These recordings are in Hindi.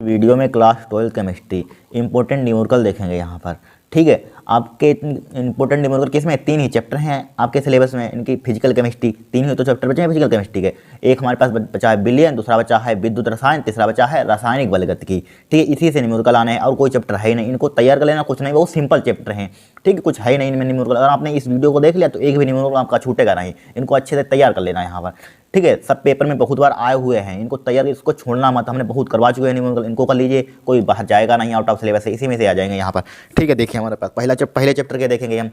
वीडियो में क्लास 12 केमिस्ट्री इंपॉर्टेंट न्यूमेरिकल देखेंगे यहाँ पर। ठीक है, आपके इंपॉर्टेंट न्यूमेरिकल किस में 3 ही चैप्टर हैं आपके सिलेबस में, इनकी फिजिकल केमिस्ट्री 3 ही तो चैप्टर बचे हैं फिजिकल केमिस्ट्री के। एक हमारे पास बचा है बिलियन, दूसरा बचा है विद्युत रसायन, तीसरा बचा है रासायनिक बलगतिकी। ठीक है, इसी से न्यूमेरिकल आने हैं और कोई चैप्टर है ही नहीं, इनको तैयार कर लेना, कुछ नहीं, बहुत सिंपल चैप्टर हैं। ठीक है, कुछ है ही नहीं इनमें न्यूमेरिकल। अगर आपने इस वीडियो को देख लिया तो एक भी न्यूमेरिकल आपका छूटेगा नहीं, इनको अच्छे से तैयार कर लेना है यहाँ पर। ठीक है, सब पेपर में बहुत बार आए हुए हैं, इनको तैयार, इसको छोड़ना मत, हमने बहुत करवा चुके हैं न्यूमेरिकल, इनको कर लीजिए, कोई बाहर जाएगा नहीं आउट ऑफ सिलेबस से, इसी में से आ जाएंगे यहाँ पर। ठीक है, देखिए हमारे पास पहले चैप्टर के देखेंगे हम,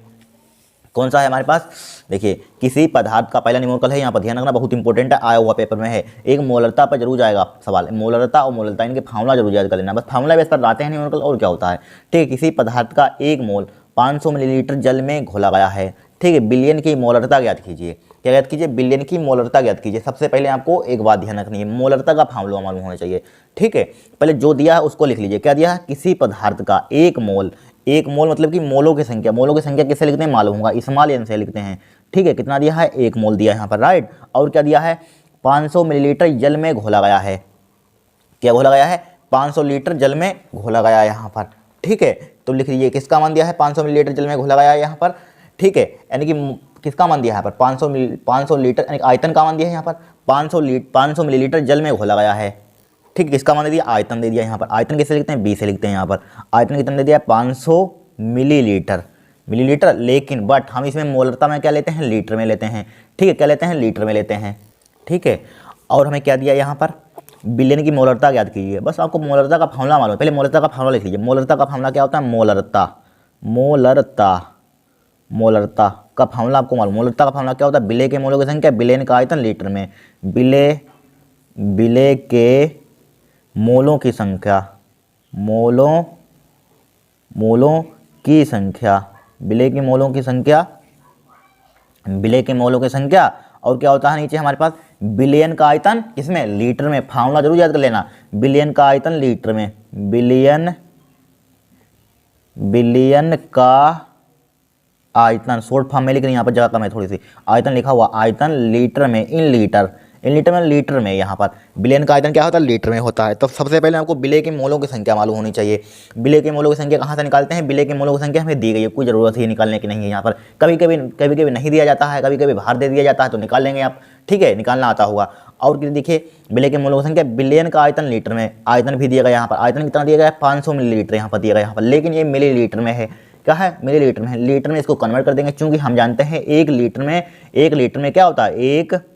कौन सा है हमारे पास। देखिए, किसी पदार्थ का पहला न्यूमेरिकल है, यहाँ पर ध्यान रखना, बहुत इंपॉर्टेंट है, आया हुआ पेपर में है। एक मोलरता पर जरूर जाएगा सवाल, मोलरता और मोलरता इनके फार्मूला जरूर याद कर लेना, बस फार्मूला बेस पर आते हैं न्यूमेरिकल और क्या होता है। ठीक है, किसी पदार्थ का 1 मोल 500 मिलीलीटर जल में घोला गया है। ठीक है, बिलियन की मोलरता ज्ञात कीजिए। क्या ज्ञात कीजिए? बिलियन की मोलरता ज्ञात कीजिए। सबसे पहले आपको एक बात ध्यान रखनी है, मोलरता का फार्मूला मालूम होना चाहिए। ठीक है, पहले जो दिया है उसको लिख लीजिए। क्या दिया है? किसी पदार्थ का 1 मोल, 1 मोल मतलब कि मोलों की संख्या, मोलों की संख्या किससे लिखते हैं मालूम होगा, स्मॉल एन से लिखते हैं। ठीक है, कितना दिया है? 1 मोल दिया है यहाँ पर, राइट। और क्या दिया है? 500 मिलीलीटर जल में घोला गया है। क्या घोला गया है? 500 लीटर जल में घोला गया है यहाँ पर। ठीक है, तो लिख लीजिए किसका मान दिया है? 500 मिलीलीटर जल में घोला गया है यहाँ पर। ठीक है, यानी कि किसका मान दिया है यहाँ पर? 500 लीटर, यानी आयतन का मान दिया है यहाँ पर। 500 मिलीलीटर जल में घोला गया है। ठीक है, किसका मान दे दिया? आयतन दे दिया यहाँ पर। आयतन किससे लिखते हैं? बी से लिखते हैं यहाँ पर। आयतन कितना दे दिया है? 500 मिलीलीटर, लेकिन बट हम इसमें मोलरता में क्या लेते हैं? लीटर में लेते हैं। ठीक है, क्या लेते हैं? लीटर में लेते हैं। ठीक है, और हमें क्या दिया यहाँ पर? बिलियन की मोलरता याद कीजिए। बस आपको मोलरता का फार्मूला मालूम है, पहले मोलरता का फार्मूला लिख लीजिए। मोलरता का फार्मूला क्या होता है? मोलरता का फार्मूला आपको मालूम। मोलरता का फार्मूला क्या होता है? बिले के मोलों की संख्या, बिलियन का आयतन लीटर में, बिले के मोलों की संख्या, मोलों की संख्या, बिले के मोलों की संख्या, बिले के मोलों की संख्या। और क्या होता है नीचे हमारे पास? बिलियन का आयतन किसमें? लीटर में। फार्मूला जरूर याद कर लेना, बिलियन का आयतन लीटर में, बिलियन का आयतन, शॉर्ट फॉर्म में, लेकिन यहाँ पर जगह कम है थोड़ी सी, आयतन लिखा हुआ, आयतन लीटर में, इन लीटर में यहाँ पर। बिलियन का आयतन क्या होता है? लीटर में होता है। तो सबसे पहले आपको बिले के मोलों की संख्या मालूम होनी चाहिए। बिले के मोलों की संख्या कहाँ से निकालते हैं? बिले के मोलों की संख्या हमें दी गई है, कोई ज़रूरत ही निकालने की नहीं है यहाँ पर। कभी कभी नहीं दिया जाता है, कभी कभी बाहर दे दिया जाता है, तो निकाल लेंगे आप। ठीक है, निकालना आता होगा। और देखिए, बिले के मोलों की संख्या, बिलियन का आयतन लीटर में, आयतन भी दिया गया यहाँ पर। आयतन कितना दिया गया है? 500 मिलीलीटर यहाँ पर दिया गया यहाँ पर, लेकिन ये मिलीलीटर में है। क्या है? मिलीलीटर में है। लीटर में इसको कन्वर्ट कर देंगे, क्योंकि हम जानते हैं 1 लीटर में क्या होता है?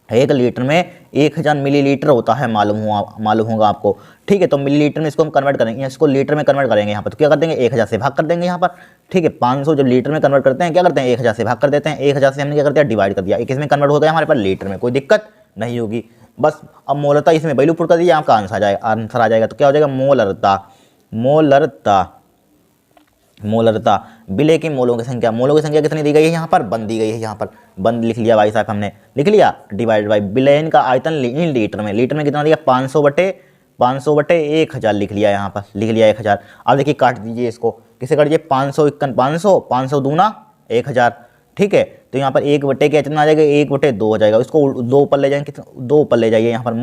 एक लीटर में 1000 मिलीलीटर होता है, मालूम होगा आपको। ठीक है, तो मिलीलीटर में इसको हम कन्वर्ट करेंगे, इसको लीटर में कन्वर्ट करेंगे यहाँ पर, तो क्या कर देंगे? 1000 से भाग कर देंगे यहाँ पर। ठीक है, 500 जब लीटर में कन्वर्ट करते हैं, क्या करते हैं? 1000 से भाग कर देते हैं। 1000 से हमने क्या कर दिया? डिवाइड कर दिया। एक इसमें कन्वर्ट हो गया हमारे पास लीटर में, कोई दिक्कत नहीं होगी। बस अब मोलरता इसमें वैल्यू पुट कर दीजिए, आपका आंसर आ जाएगा। तो क्या हो जाएगा? मोलरता, बिले की मोलों की संख्या कितनी दी गई है यहाँ पर? 1 दी गई है यहाँ पर, 1 लिख लिया भाई साहब, हमने लिख लिया, डिवाइड बाई बिलियन का आयतन इन लीटर में कितना दिया? 500 बटे 1000 लिख लिया यहाँ पर, लिख लिया 1000। अब देखिए काट दीजिए इसको, किसे काट दीजिए? 500 दूना 1000। ठीक है, तो यहाँ पर 1 बटे क्या कितना आ जाएगा? 1 बटे 2 हो जाएगा। इसको 2 ऊपर ले जाएंगे, 2 ऊपर ले जाइए यहाँ पर।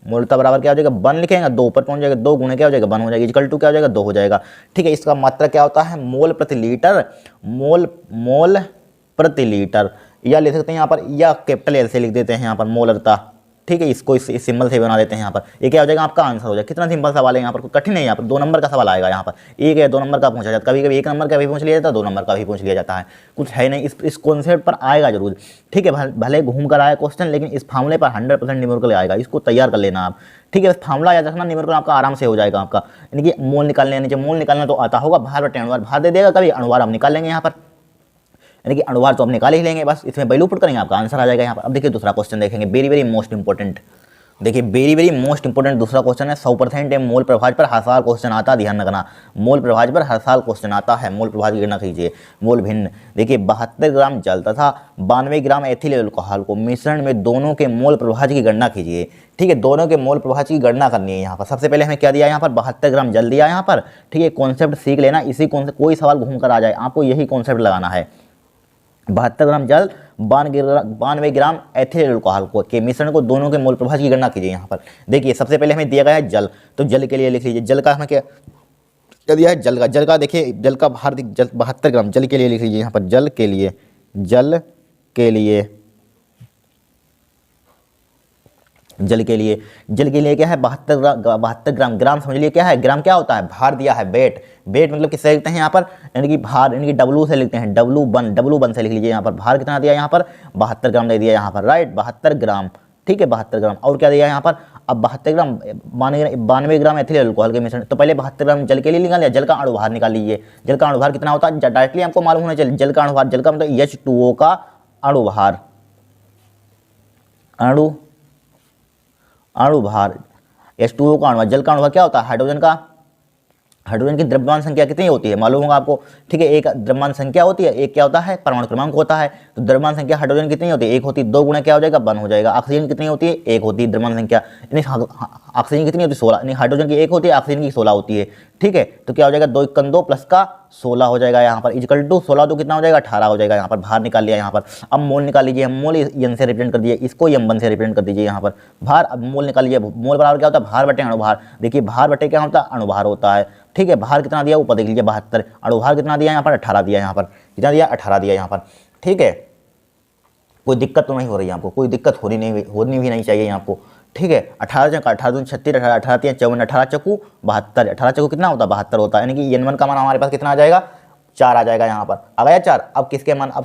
मोलरता बराबर क्या हो जाएगा? 1 लिखेंगे, 2 ऊपर पहुंच जाएगा, 2 गुणे क्या हो जाएगा? 1 हो जाएगा, इक्वल टू क्या हो जाएगा? 2 हो जाएगा। ठीक है, इसका मात्रा क्या होता है? मोल प्रति लीटर, मोल प्रति लीटर, या लिख सकते हैं यहाँ पर, या कैपिटल एल से लिख देते हैं यहाँ पर, मोलरता। ठीक है, इसको इस सिंबल से बना देते हैं यहाँ पर। ये क्या हो जाएगा? आपका आंसर हो जाएगा। कितना सिंपल सवाल है यहाँ पर, कोई कठिन नहीं है यहाँ पर। 2 नंबर का सवाल आएगा यहाँ पर, 1 या 2 नंबर का पूछा जाता है, कभी कभी 1 नंबर का भी पूछ लिया जाता है, 2 नंबर का भी पूछ लिया जाता है, कुछ है नहीं। इस कॉन्सेप्ट पर आएगा जरूर। ठीक है, भले घूम कर आए क्वेश्चन, लेकिन इस फार्मूले पर 100% न्यूमेरिकल आएगा, इसको तैयार कर लेना आप। ठीक है, फार्मूला याद रखना, न्यूमेरिकल आपका आराम से हो जाएगा आपका। यानी कि मोल निकालने, नीचे मोल निकालना तो आता होगा, बाहर बटे अणुभार बाहर दे देगा, कभी अणुभार हम निकाल लेंगे यहाँ पर, यानी कि अणुभार तो हम निकाल ही लेंगे, बस इसमें वैल्यू पुट करेंगे, आपका आंसर आ जाएगा यहाँ पर। अब देखिए दूसरा क्वेश्चन देखेंगे, वेरी मोस्ट इंपॉर्टेंट। देखिए वेरी मोस्ट इंपॉर्टेंट दूसरा क्वेश्चन है। 100% मोल प्रभाज पर हर साल क्वेश्चन आता है, ध्यान रखना। मोल प्रभाज पर हर साल क्वेश्चन आता है, मोल प्रभाज की गणना कीजिए। मोल भिन्न, देखिए 72 ग्राम जल तथा 92 ग्राम एथिल अल्कोहल को मिश्रण में दोनों के मोल प्रभाज की गणना कीजिए। ठीक है, दोनों के मोल प्रभाज की गणना करनी है यहाँ पर। सबसे पहले हमें क्या दिया यहाँ पर? 72 ग्राम जल दिया यहाँ पर। ठीक है, कॉन्सेप्ट सीख लेना, इसी कॉन्सेप्ट, कोई सवाल घूम कर आ जाए आपको यही कॉन्सेप्ट लगाना है। 72 ग्राम जल, 92 ग्राम एथिल अल्कोहल को के मिश्रण को दोनों के मोल प्रभाज की गणना कीजिए। यहाँ पर देखिए सबसे पहले हमें दिया गया है जल, तो जल के लिए लिख लीजिए, जल का हमें क्या दिया है, जल का देखिए जल का भार 72 ग्राम, जल के लिए लिख लीजिए यहाँ पर, जल के लिए क्या है 72 ग्राम, ग्राम समझ लिए क्या है, ग्राम क्या होता है, भार दिया है, वेट मतलब किससे लिखते हैं यहाँ पर, यानी कि भार यानी कि डब्लू से लिखते हैं, डब्लू वन से लिख लीजिए यहाँ पर, भार कितना दिया यहाँ पर 72 ग्राम दे दिया यहाँ पर, राइट 72 ग्राम, ठीक है 72 ग्राम। और क्या दिया यहाँ पर, अब 72 ग्राम 92 ग्राम एथिल अल्कोहल के मिश्रण, तो पहले 72 ग्राम जल के लिए निकाल लिया, जल का अणुभार निकाल लीजिए, जल का अणुभार कितना होता है डायरेक्टली हमको मालूम होना चाहिए, जल का अणुभार, जल का मतलब H2O का अणुभार, अणुभार H2O का अणुभार, जल का अणुभार क्या होता है, हाइड्रोजन की द्रव्यमान संख्या कितनी होती है मालूम होगा आपको, ठीक है, एक द्रव्यमान संख्या होती है, एक क्या होता है परमाणु क्रमांक होता है, तो द्रव्यमान संख्या हाइड्रोजन कितनी होती है, एक होती है, 2 गुना क्या हो जाएगा 1 हो जाएगा। ऑक्सीजन कितनी होती है, एक होती है द्रव्यमान संख्या, ऑक्सीजन कितनी होती है 16, यानी हाइड्रोजन की एक होती है, ऑक्सीजन की 16 होती है, ठीक है, तो क्या हो जाएगा 2 × 2 प्लस का 16 हो जाएगा यहाँ पर, इक्वल टू 16 तो कितना हो जाएगा 18 हो जाएगा यहाँ पर, भार निकाल लिया यहाँ पर। अब मोल निकाल लीजिए, मोल एन से रिप्रेजेंट कर दीजिए, इसको M1 से रिप्रेजेंट कर दीजिए यहाँ पर, भार, अब मोल निकाल लीजिए, मोल बराबर क्या होता है भार बटे अणुभार, देखिए भार बटे क्या होता है अणुभार होता है, ठीक है, भार कितना दिया ऊपर देख लीजिए 72, अणुभार कितना दिया यहाँ पर 18 दिया यहाँ पर, कितना दिया 18 दिया यहाँ पर, ठीक है, कोई दिक्कत तो नहीं हो रही है आपको, कोई दिक्कत होनी भी नहीं चाहिए आपको, ठीक है। 18 36 36 18 18 54 18 चक्कू 72, 18 चक्कू कितना होता है 72 होता है, यानी कि N1 का मान हमारे पास कितना आ जाएगा 4 आ जाएगा यहाँ पर, आ गया 4। अब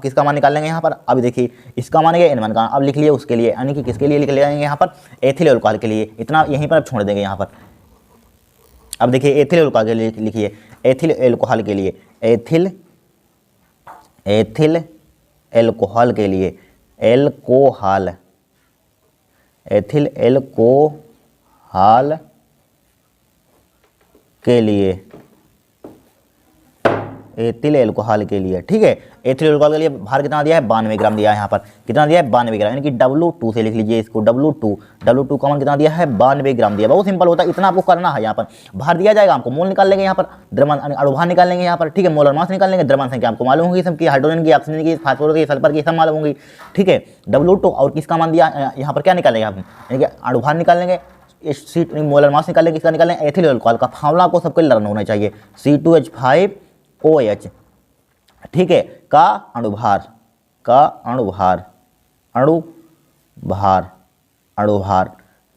किसका मान निकाल लेंगे यहाँ पर, अब देखिए इसका मान है N1 का, अब लिख लिए उसके लिए, यानी कि किसके लिए लिख लेंगे यहाँ पर एथिल अल्कोहल के लिए, इतना यहीं पर अब छोड़ देंगे यहाँ पर। अब देखिए एथिल अल्कोहल के लिए लिखिए, एथिल अल्कोहल के लिए, एथिल अल्कोहल के लिए, एथिल अल्कोहल के लिए, एथिल अल्कोहल के लिए, ठीक है, एथिल अल्कोहल के लिए भार कितना दिया है 92 ग्राम दिया है यहाँ पर, कितना दिया है 92 ग्राम, यानी कि W2 से लिख लीजिए इसको, W2 का मान कितना दिया है 92 ग्राम दिया, बहुत सिंपल होता है, इतना आपको करना है यहाँ पर, भार दिया जाएगा हमको, मोल निकाल लेंगे यहाँ पर, द्रव्यमान अणुभार निकाल लेंगे यहाँ पर, ठीक है, मोलर मास निकाल लेंगे, द्रव्यमान संख्या आपको मालूम होगी सबकी, हाइड्रोजन की, ऑक्सीजन की, फास्फोरस की, सल्फर की सब मालूम होगी, ठीक है, W2 और किसका मान दिया यहाँ पर क्या निकालेंगे आप, यानी कि अणुभार निकाल लेंगे, मोलर मास निकाल लेंगे, किसका निकालेंगे एथिल अल्कोहल का, फार्मूला आपको सबको लर्न होना चाहिए, C2H5OH, ठीक है, का अणुभार,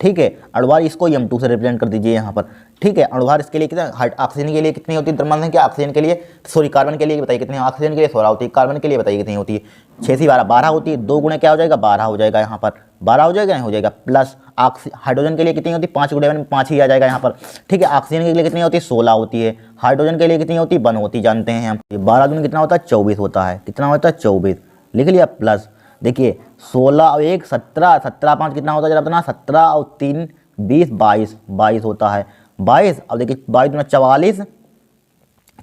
ठीक है, अणुभार इसको M2 से रिप्रेजेंट कर दीजिए यहाँ पर, ठीक है, अणुभार इसके लिए कितना, ऑक्सीजन के लिए कितनी होती है द्रव्यमान संख्या, ऑक्सीजन के लिए सॉरी कार्बन के लिए बताइए कितनी, ऑक्सीजन के लिए 16 होती है, कार्बन के लिए बताइए कितनी होती है 6 से 12 होती है, 2 गुना क्या हो जाएगा 12 हो जाएगा यहाँ पर, 12 हो जाएगा नहीं हो जाएगा, प्लस हाइड्रोजन के लिए कितनी होती है 5 गुणे 5 ही आ जाएगा यहाँ पर, ठीक है, ऑक्सीजन के लिए कितनी होती है 16 होती है, हाइड्रोजन के लिए कितनी होती है 1 होती है, जानते हैं हम, 12 गुना कितना होता है 24 होता है, कितना होता है 24 लिख लिया, प्लस देखिए 16 और 1 17, 17 5 कितना होता है जरा बताना, 17 और 3 20 22 होता है 22। अब देखिए 22 दूना 44,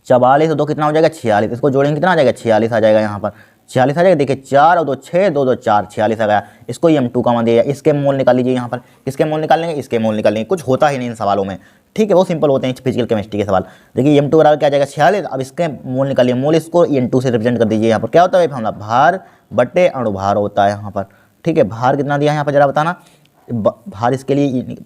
44 और 2 कितना हो जाएगा 46, इसको जोड़ेंगे कितना आ जाएगा 46 आ जाएगा यहाँ पर, 46 आ जाएगा, देखिए 4 और 2 6, 2 2 4 46 आ गया, इसको M2 का मान दिया, इसके मोल निकाल लीजिए यहाँ पर, किसके मोल निकाल लेंगे इसके मोल निकाल लेंगे, कुछ होता ही नहीं इन सवालों में, ठीक है, वो सिंपल होते हैं फिजिकल केमिस्ट्री के सवाल। देखिए M2 बराबर क्या आ जाएगा 46, अब इसके मोल निकालिए, मोल इसको N2 से रिप्रेजेंट कर दीजिए यहाँ पर, क्या होता है फॉर्मूला भार बटे अणुभार होता है यहाँ पर, ठीक है, भार कितना दिया है यहाँ पर जरा बताना, भार इसके लिए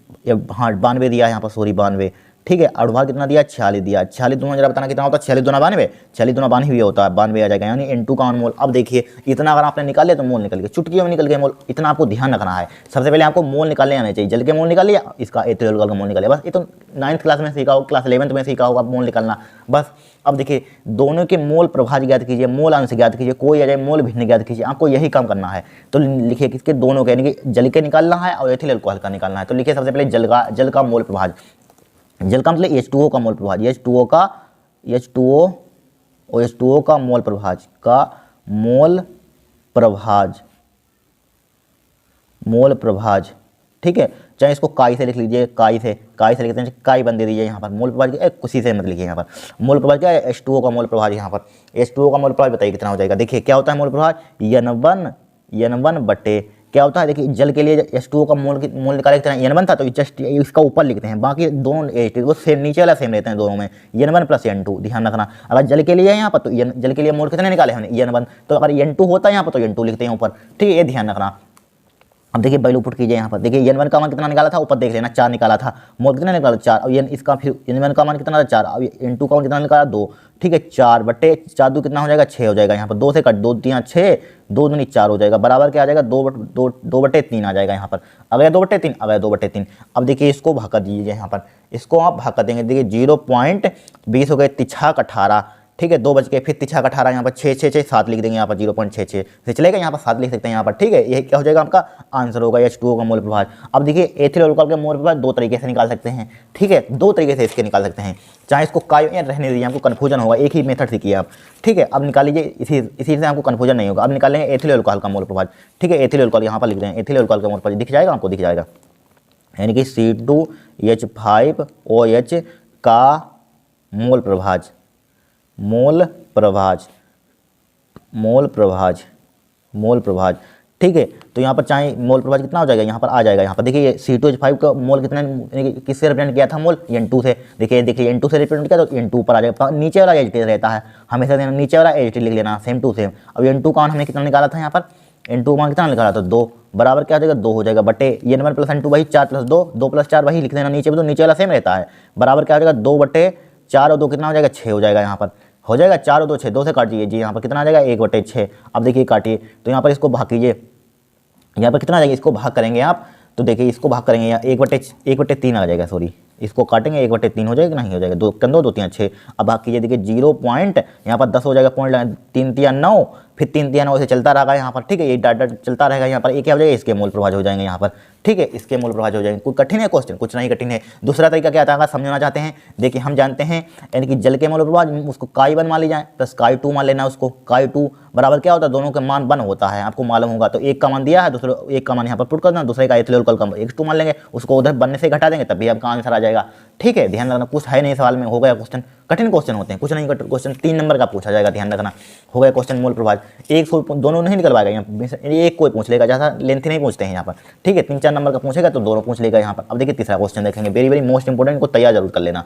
हाँ 92 दिया है यहाँ पर, सॉरी 92, ठीक है, अणुभार कितना दिया 46 दिया, 46 दूना जरा बताना कितना होता है, 46 दूना 92, 46 दूना 92 होता है, 92 आ जाएगा, यानी N2 का मोल। अब देखिए इतना अगर आपने निकाल लिया तो मोल निकल गया, चुटकियों में निकल गया मोल, इतना आपको ध्यान रखना है, सबसे पहले आपको मोल निकालने आने चाहिए, जल के मोल निकाल लिया, इसका एथिल अल्कोहल का मोल निकाल लिया, बस ये तो 9th क्लास में सीखा होगा, क्लास 11th में सीखा होगा मोल निकालना बस। अब देखिए दोनों के मोल प्रभाज ज्ञात कीजिए, मोल अंश ज्ञात कीजिए, कोई आ जाए मोल भिन्न ज्ञात कीजिए, आपको यही काम करना है। तो लिखिए किसके दोनों के, यानी कि जल के निकालना है और एथिल अल्कोहल का निकालना है। तो लिखिए सबसे पहले जल का मोल प्रभाज, जल का मतलब H2O का मोल प्रभाज, H2O का मोल प्रभाज मोल प्रभाज, ठीक है, चाहे इसको काई से लिख लीजिए, काई से लिखते हैं, काई बन दे दीजिए यहाँ पर, मोल प्रभाज खुशी से मत लिखिए यहाँ पर, मोल प्रभाज क्या है H2O का मोल प्रभाज, यहाँ पर H2O का मोल प्रभाज बताइए कितना हो जाएगा। देखिए क्या होता है मोल प्रभाज, N1 बटे क्या होता है देखिए, जल के लिए H2O का मोल निकाले थे N1 था, तो जस्ट इसका ऊपर लिखते हैं, बाकी दोनों H वो सेम नीचे वाला सेम रहते हैं दोनों में, N1 + N2 ध्यान रखना। अगर जल के लिए है यहाँ पर तो जल के लिए मोल कितने निकाले हमने N1, तो अगर N2 होता है यहाँ पर तो N2 लिखते हैं ऊपर, ठीक है, ये ध्यान रखना। अब देखिए वैल्यू पुट कीजिए यहाँ पर, देखिए N1 का मान कितना निकाला था, ऊपर देख लेना 4 निकाला था, मोल कितना निकाला 4, अब इसका फिर N1 का मान कितना था 4, अब N2 का मान कितना निकाला 2, ठीक है, 4 2 कितना हो जाएगा 6 हो जाएगा यहाँ पर, 2 से कट 2 3 6, 2 दूनी 4 हो जाएगा, बराबर क्या आ जाएगा 2/3 आ जाएगा यहाँ पर, आ गया 2/3, आ गया 2/3। अब देखिए इसको भाग कर दीजिए यहाँ पर, इसको आप भाग कर देंगे, देखिए 0.20 हो गए, 3 18, ठीक है, 2 बच के फिर 3 18 यहाँ पर 6 6 6 7 लिख देंगे यहाँ पर, 0.66 से चलेगा, यहाँ पर 7 लिख सकते हैं यहाँ पर, ठीक है, ये क्या हो जाएगा आपका आंसर होगा H2O का मोल प्रभाव। अब देखिए एथिल अल्कोहल के मोल प्रभाव 2 तरीके से निकाल सकते हैं, ठीक है, 2 तरीके से इसके निकाल सकते हैं, चाहे इसको काय या रहने दीजिए, आपको कन्फ्यूजन होगा, एक ही मेथड सीखिए आप, ठीक है। अब निकाल लीजिए, इसी से आपको कन्फ्यूजन नहीं होगा। अब निकाल लेंगे एथिल अल्कोहल का मोल प्रभाव, ठीक है, एथिल अल्कोहल यहाँ पर लिख दें, एथिल अल्कोहल का मोल प्रभाव दिख जाएगा आपको, दिख जाएगा, यानी कि C2H5OH का मोल प्रभाव, मोल प्रभाव, ठीक है। तो यहाँ पर चाहे मोल प्रभाव कितना हो जाएगा, यहाँ पर आ जाएगा, यहाँ पर देखिए C2H5 का मोल कितना, किससे रिप्रेजेंट किया था मोल, N2 से, देखिए N2 से रिप्रेजेंट किया तो N2 पर आ जाएगा, नीचे वाला H रहता है, हमेशा देना नीचे वाला H लिख लेना, सेम टू सेम। अब N2 का मान हमने कितना निकाला था यहाँ पर, N2 मान कितना निकाला था 2, बराबर क्या हो जाएगा 2 हो जाएगा, बटे N1 + N2 वही 4 + 2, 2 + 4 वही लिख देना नीचे भी, तो नीचे वाला सेम रहता है, बराबर क्या हो जाएगा 2/4 और 2 कितना हो जाएगा 6 हो जाएगा, यहाँ पर हो जाएगा 4 और 2 6, 2 से काटिए जी, यहाँ पर कितना आ जाएगा 1/6। अब देखिए काटिए, तो यहाँ पर इसको भाग कीजिए, यहाँ पर कितना आ जाएगा, इसको भाग करेंगे आप, तो देखिए इसको भाग करेंगे यहाँ 1/3 आ जाएगा, सॉरी, इसको काटेंगे 1/3 हो जाएगा, नहीं हो जाएगा, 2 कंदो 2 3 6। अब बाकी ये देखिए 0 पॉइंट यहाँ पर 10 हो जाएगा, पॉइंट 3 3 9, फिर 3 3 9 से चलता रहेगा यहाँ पर, ठीक है, ये डाटा चलता रहेगा यहाँ पर, एक क्या हो जाएगा इसके मोल प्रभाव हो जाएंगे यहाँ पर, ठीक है, इसके मूल प्रभाव हो जाएंगे। कोई कठिन है क्वेश्चन, कुछ नहीं कठिन है। दूसरा तरीका क्या था, अगर समझना चाहते हैं, देखिए हम जानते हैं यानी कि जल के मूल प्रभाव उसको काई1 मान ली जाए प्लस काई2 मान लेना, उसको काई2 बराबर क्या होता है, दोनों के मान 1 होता है, आपको मालूम होगा। तो एक का मान दिया है, दूसरे एक का मान यहाँ पर पुट कर देना, दूसरे का एथिल अल्कोहल का x2 मान लेंगे, उसको उधर बनने से घटा देंगे, तभी आपका आंसर आ जाएगा, ठीक है। ध्यान रखना, कुछ है नहीं सवाल में, हो गया क्वेश्चन, कठिन क्वेश्चन होते हैं, कुछ नहीं क्वेश्चन 3 नंबर का पूछा जाएगा, ध्यान रखना, हो गया क्वेश्चन मूल प्रभाव। एक दोनों नहीं निकलवाएगा यहाँ, एक कोई पूछ लेगा, ज़्यादा लेंथी नहीं पूछते हैं यहाँ पर, ठीक है, 3 4 नंबर का पूछेगा तो दोनों पूछ लेगा यहाँ पर। अब देखिए तीसरा क्वेश्चन देखेंगे, वेरी वेरी मोस्ट इंपोर्टेंट, को तैयार जरूर कर लेना।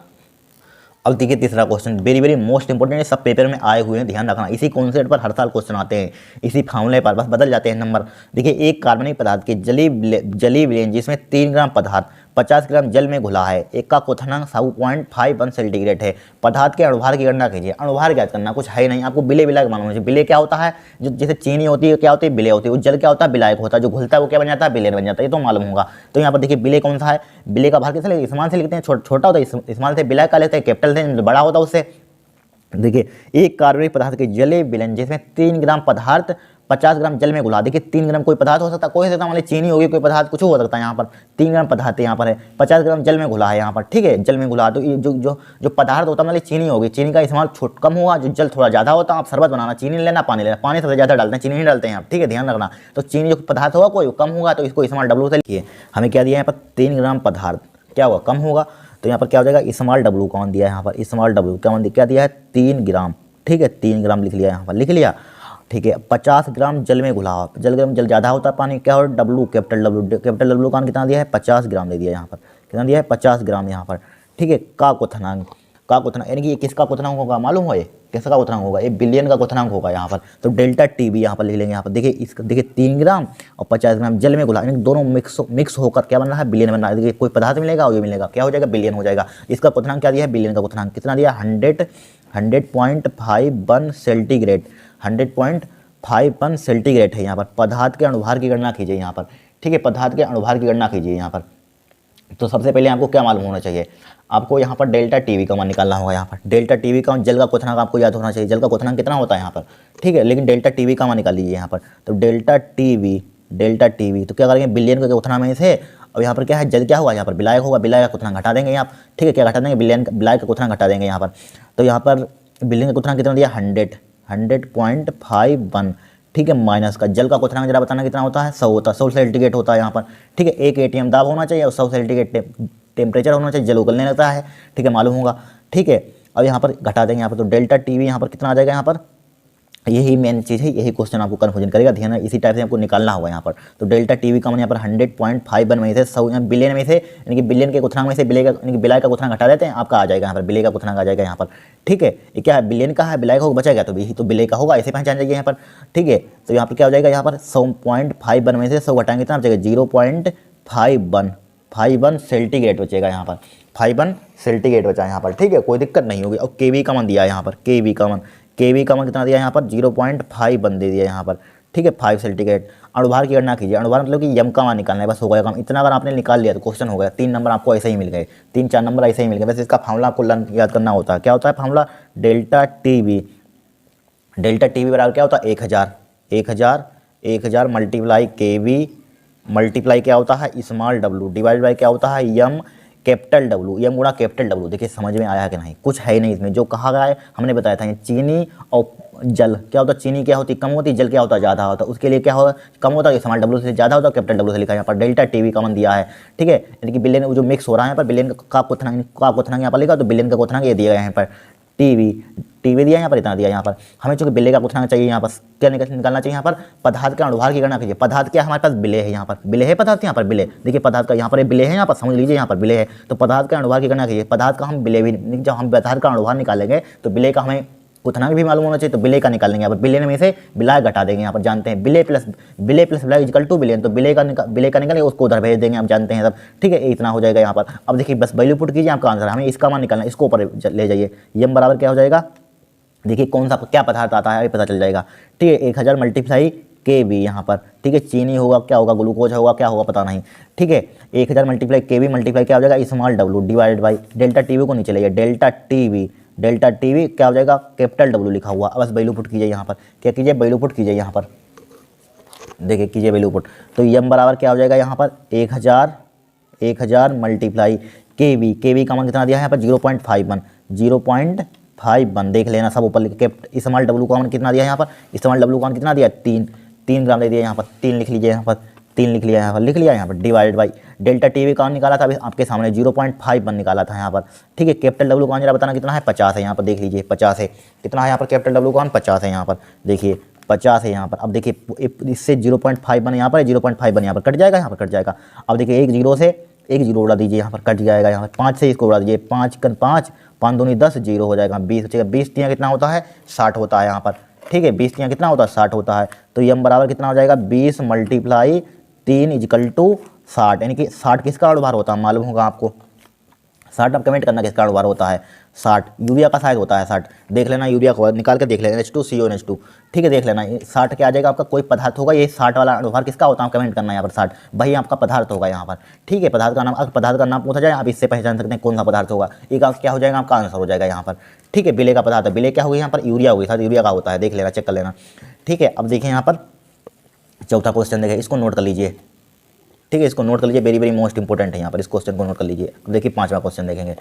अब देखिए तीसरा question very very most important है, सब पेपर में आए हुए हैं, ध्यान रखना, इसी कॉन्सेप्ट पर हर साल क्वेश्चन आते हैं, इसी फार्मूले पर बस बदल जाते हैं नंबर। देखिए एक कार्बनिक पदार्थ के जलीय विलयन जिसमें 3 ग्राम पदार्थ 50 ग्राम जल में घुला है, एक का क्वथनांक 7.51 सेंटीग्रेड है, पदार्थ के अणुभार की गणना कीजिए। अणुभार ज्ञात करना, कुछ है नहीं, आपको बिले बिलायक मालूम है। बिले क्या होता है, जो जैसे चीनी होती है, क्या होती है बिले होती है, वो जल क्या होता है बिलायक होता है, जो घुलता है वो क्या बन जाता है बिलेन बन जाता है, ये तो मालूम होगा। तो यहाँ पर देखिए बिले कौन सा है, बिले का भार किससे इस्तेमाल से लिखते हैं, छोटा होता है इस्तेमाल से, बिलायक का लेते हैं कैपिटल से, बड़ा होता है उससे। देखिए एक कार्बनिक पदार्थ के जलीय विलयन जिसमें 3 ग्राम पदार्थ 50 ग्राम जल में घुला, देखिए 3 ग्राम कोई पदार्थ हो सकता है, कोई सकता मान लीजिए चीनी होगी, कोई पदार्थ कुछ हो सकता है, यहाँ पर 3 ग्राम पदार्थ यहाँ पर है, 50 ग्राम जल में घुला है यहाँ पर, ठीक है, जल में घुला। तो ये जो पदार्थ होता है मान लीजिए चीनी होगी, चीनी का इस्तेमाल कम हुआ, जो जल थोड़ा ज़्यादा होता है, आप शरबत बनाना चीनी लेना, पानी लेना, पानी सबसे ज़्यादा डालते हैं, चीनी नहीं डालते हैं आप, ठीक है, ध्यान रखना। तो चीनी जो पदार्थ होगा कोई कम होगा, तो इसको इस्तेमाल W से लिखिए। हमें क्या दिया यहाँ पर 3 ग्राम पदार्थ क्या होगा कम होगा, तो यहाँ पर क्या हो जाएगा इस्तेमाल W कौन दिया है यहाँ पर, इस्तेमाल W क्या दिया है 3 ग्राम, ठीक है, 3 ग्राम लिख लिया यहाँ पर, लिख लिया, ठीक है। 50 ग्राम जल में घुला, जल ज़्यादा होता है पानी, क्या हो W कैपिटल W का कितना दिया है 50 ग्राम दे दिया यहाँ पर, कितना दिया है 50 ग्राम यहाँ पर, ठीक है। का क्वथनांक यानी कि ये किसका क्वथनांक होगा मालूम हो, ये किसका क्वथनांक होगा, ये बिलियन का क्वथनांक होगा यहाँ पर। तो डेल्टा टी भी यहाँ पर लिख लेंगे यहाँ पर, देखिए इसका देखिए 3 ग्राम और 50 ग्राम जल में घुला, यानी दोनों मिक्स होकर क्या बन रहा है बिलियन बन रहा है। देखिए कोई पदार्थ मिलेगा और ये मिलेगा, क्या हो जाएगा बिलियन हो जाएगा। इसका क्वथनांक क्या दिया है, बिलियन का क्वथनांक कितना दिया 100.51 सेंटीग्रेड, 100.51 सेंटीग्रेड है यहाँ पर। पदार्थ के अणुभार की गणना कीजिए यहाँ पर, ठीक है, पदार्थ के अणुभार की गणना कीजिए यहाँ पर। तो सबसे पहले आपको क्या मालूम होना चाहिए, आपको यहाँ पर डेल्टा टीवी का मान निकालना होगा। यहाँ पर डेल्टा टीवी का जल का क्वथनांक आपको याद होना चाहिए, जल का क्वथनांक कितना होता है यहाँ पर, ठीक है, लेकिन डेल्टा टीवी का मान निकाल लीजिए यहाँ पर। तो डेल्टा टीवी तो क्या करेंगे बिलियन का क्वथनांक में से, अब यहाँ पर क्या है जल क्या होगा यहाँ पर बिलायक होगा, बिलायक का क्वथनांक घटा देंगे यहाँ, ठीक है, क्या घटा देंगे बिलायक का क्वथनांक घटा देंगे यहाँ पर। तो यहाँ पर बिलियन का क्वथनांक कितना दिया 100.51, ठीक है, माइनस का जल का क्वथनांक जरा बताना कितना होता है 100 होता है, 100 सेंटीग्रेड होता है यहाँ पर, ठीक है। 1 atm दाब होना चाहिए और 100 सेंटीग्रेड टेम्परेचर होना चाहिए, जल उगलने लगता है, ठीक है, मालूम होगा, ठीक है। अब यहाँ पर घटा देंगे यहाँ पर, तो डेल्टा टीवी यहाँ पर कितना आ जाएगा यहाँ पर यही मेन चीज़ है, यही क्वेश्चन आपको कन्फ्यूजन करेगा, ध्यान है, इसी टाइप से आपको निकालना होगा यहाँ पर। तो डेल्टा टीवी का मान यहाँ पर 100.51 में से 100 बिलियन में से, यानी कि बिलियन के क्वथनांक में से बिले का यानी कि बिलाई का क्वथनांक हटा देते हैं, आपका आ जाएगा यहाँ पर बिले का क्वथनांक आ जाएगा यहाँ पर। ठीक है, ये क्या है, बिलियन का है, बिलाई का बचा गया तो यही तो बिले का होगा, ऐसे पहचान जाइए यहाँ पर। ठीक है, तो यहाँ पर क्या हो जाएगा, यहाँ पर 100.51 में से 100 घटाएंगे कितना बचेगा, 0.51 सेल्टीग्रेड बचेगा यहाँ पर, 51 सेल्टीग्रेड बचा यहाँ पर। ठीक है, कोई दिक्कत नहीं होगी। और केवी का मान दिया है यहाँ पर, केवी का मान कितना दिया यहाँ पर, 0.51 दे दिया यहाँ पर। ठीक है, 5 सेल्टीग्रेड। अणुभार की गणना कीजिए, अणुभार मतलब कि यम का मान निकालना है, बस हो गया काम। इतना अगर आपने निकाल लिया तो क्वेश्चन हो गया, 3 नंबर आपको ऐसे ही मिल गए, 3-4 नंबर ऐसे ही मिल गए। बस इसका फार्मूला आपको याद करना होता है। क्या होता है फार्मूला, डेल्टा टीवी बराबर क्या होता है, 1000 मल्टीप्लाई केवी मल्टीप्लाई क्या होता है, स्मॉल डब्लू डिवाइड बाई क्या होता है, यम कैपिटल डब्लू, यम गुणा कैपिटल डब्लू। देखिए समझ में आया कि नहीं, कुछ है ही नहीं इसमें, जो कहा गया है हमने बताया था। चीनी और जल क्या होता है, चीनी क्या होती कम होती, जल क्या होता है ज़्यादा होता है। उसके लिए क्या होगा, कम होता है, स्मॉल डब्लू से ज़्यादा होता है, कैपिटल डब्लू से लिखा है यहाँ पर। डेल्टा टीवी का मान दिया है। ठीक है, यानी कि बिलियन जो मिक्स हो रहा है यहाँ पर, बिलियन का क्वथनांक यहाँ पर लिखा, तो बिलियन का क्वथनांक ये दिया गया यहाँ पर। टीवी दिया यहाँ पर, इतना दिया यहाँ पर। हमें चूंकि बिले का क्वथनांक चाहिए यहाँ पर, क्या निकालना चाहिए यहाँ पर, पदार्थ के अणुभार की गणना कीजिए। पदार्थ क्या हमारे पास, बिले है यहाँ पर, बिले है पदार्थ यहाँ पर, बिले देखिए पदार्थ का यहाँ पर बिले है, यहाँ पर समझ लीजिए, यहाँ पर बिले है। तो पदार्थ के अणुभार की गणना कीजिए। पदार्थ का हम बिले भी, जब हम पदार्थ का अणुभार निकालेंगे तो बिले का हमें क्वथनांक भी मालूम होना चाहिए, तो बिले का निकालेंगे यहाँ पर। बिलियन में से बिलाय घटा देंगे, यहाँ पर जानते हैं बिले प्लस बिलाय इक्वल टू बिलियन, तो बिले का निकालेंगे, उसको उधर भेज देंगे, आप जानते हैं सब। ठीक है, इतना हो जाएगा यहाँ पर। अब देखिए बस वैल्यू पुट कीजिए, आपका आंसर। हमें इसका मान निकालना है, इसको ऊपर ले जाइए। यम बराबर क्या हो जाएगा, देखिए कौन सा क्या पदार्थ आता है ये पता चल जाएगा। ठीक है, 1000 मल्टीप्लाई के बी यहाँ पर। ठीक है, चीनी होगा, क्या होगा, ग्लूकोज होगा, क्या होगा पता नहीं। ठीक है, 1000 मल्टीप्लाई के बी मल्टीप्लाई क्या हो जाएगा, small W divide by delta TV को नीचे लाइए, डेल्टा टीवी क्या हो जाएगा, कैपिटल डब्लू लिखा हुआ। बस वैल्यू पुट कीजिए यहाँ पर, क्या कीजिए, वैल्यू पुट कीजिए यहाँ पर, देखिए कीजिए वैल्यू पुट। तो यम बराबर क्या हो जाएगा यहाँ पर, 1000 मल्टीप्लाई के वी का मान कितना दिया है यहाँ पर, 0.51 देख लेना सब ऊपर लिख के। स्मॉल डब्लू का मान कितना दिया है यहाँ पर, स्मॉल डब्लू का मान कितना दिया, 3 ग्राम दे दिया यहाँ पर, 3 लिख लीजिए यहाँ पर, 3 लिख लिया यहाँ पर, लिख लिया यहाँ पर, डिवाइड बाई डेल्टा टीवी का निकाला था अभी आपके सामने, 0.51 निकाला था यहाँ पर। ठीक है, कैपिटल डब्लू का जरा बताना कितना है, 50 है यहाँ पर, देख लीजिए 50 है। कितना है यहाँ पर कैपिटल डब्लू का 50 है यहाँ पर, देखिए 50 है यहाँ पर। अब देखिए इससे 0.51 यहाँ पर, 0.51 यहाँ पर कट जाएगा, यहाँ पर कट जाएगा। अब देखिए एक जीरो उड़ा दीजिए यहाँ पर, कट जाएगा यहाँ पर। 5 से इसको उड़ा दीजिए, 5 दूनी 10, जीरो हो जाएगा, 20 बचेगा। 20 तियाँ कितना होता है, 60 होता है यहाँ पर। ठीक है, 20 तियाँ कितना होता है, 60 होता है। तो यम बराबर कितना हो जाएगा, 20 मल्टीप्लाई 3 इक्वल टू 60, यानी कि 60 किसका अणुभार होता है मालूम होगा आपको। 60 आप कमेंट करना किसका अणुभार होता है, 60 यूरिया का शायद होता है 60, देख लेना यूरिया को निकाल के देख लेना, H2CO H2। ठीक है, देख लेना 60 क्या आ जाएगा आपका, कोई पदार्थ होगा, ये 60 वाला अणुभार किसका होता है कमेंट करना यहाँ पर, 60 वही आपका पदार्थ होगा यहाँ पर। ठीक है, पदार्थ का नाम, अगर पदार्थ का नाम पूछा जाए आप इससे पहचान सकते हैं कौन सा पदार्थ होगा, एक क्या हो जाएगा आपका आंसर हो जाएगा यहाँ पर। ठीक है, बिले का पदार्थ है, बिले क्या होगी यहाँ पर, यूरिया होगी, शायद यूरिया का होता है, देख लेना चेक कर लेना। ठीक है, अब देखिए यहाँ पर चौथा क्वेश्चन देखिए, इसको नोट कर लीजिए। ठीक है, इसको नोट कर लीजिए, वेरी वेरी मोस्ट इंपॉर्टेंट है यहाँ पर, इस क्वेश्चन को नोट कर लीजिए। अब देखिए 5वां क्वेश्चन देखेंगे।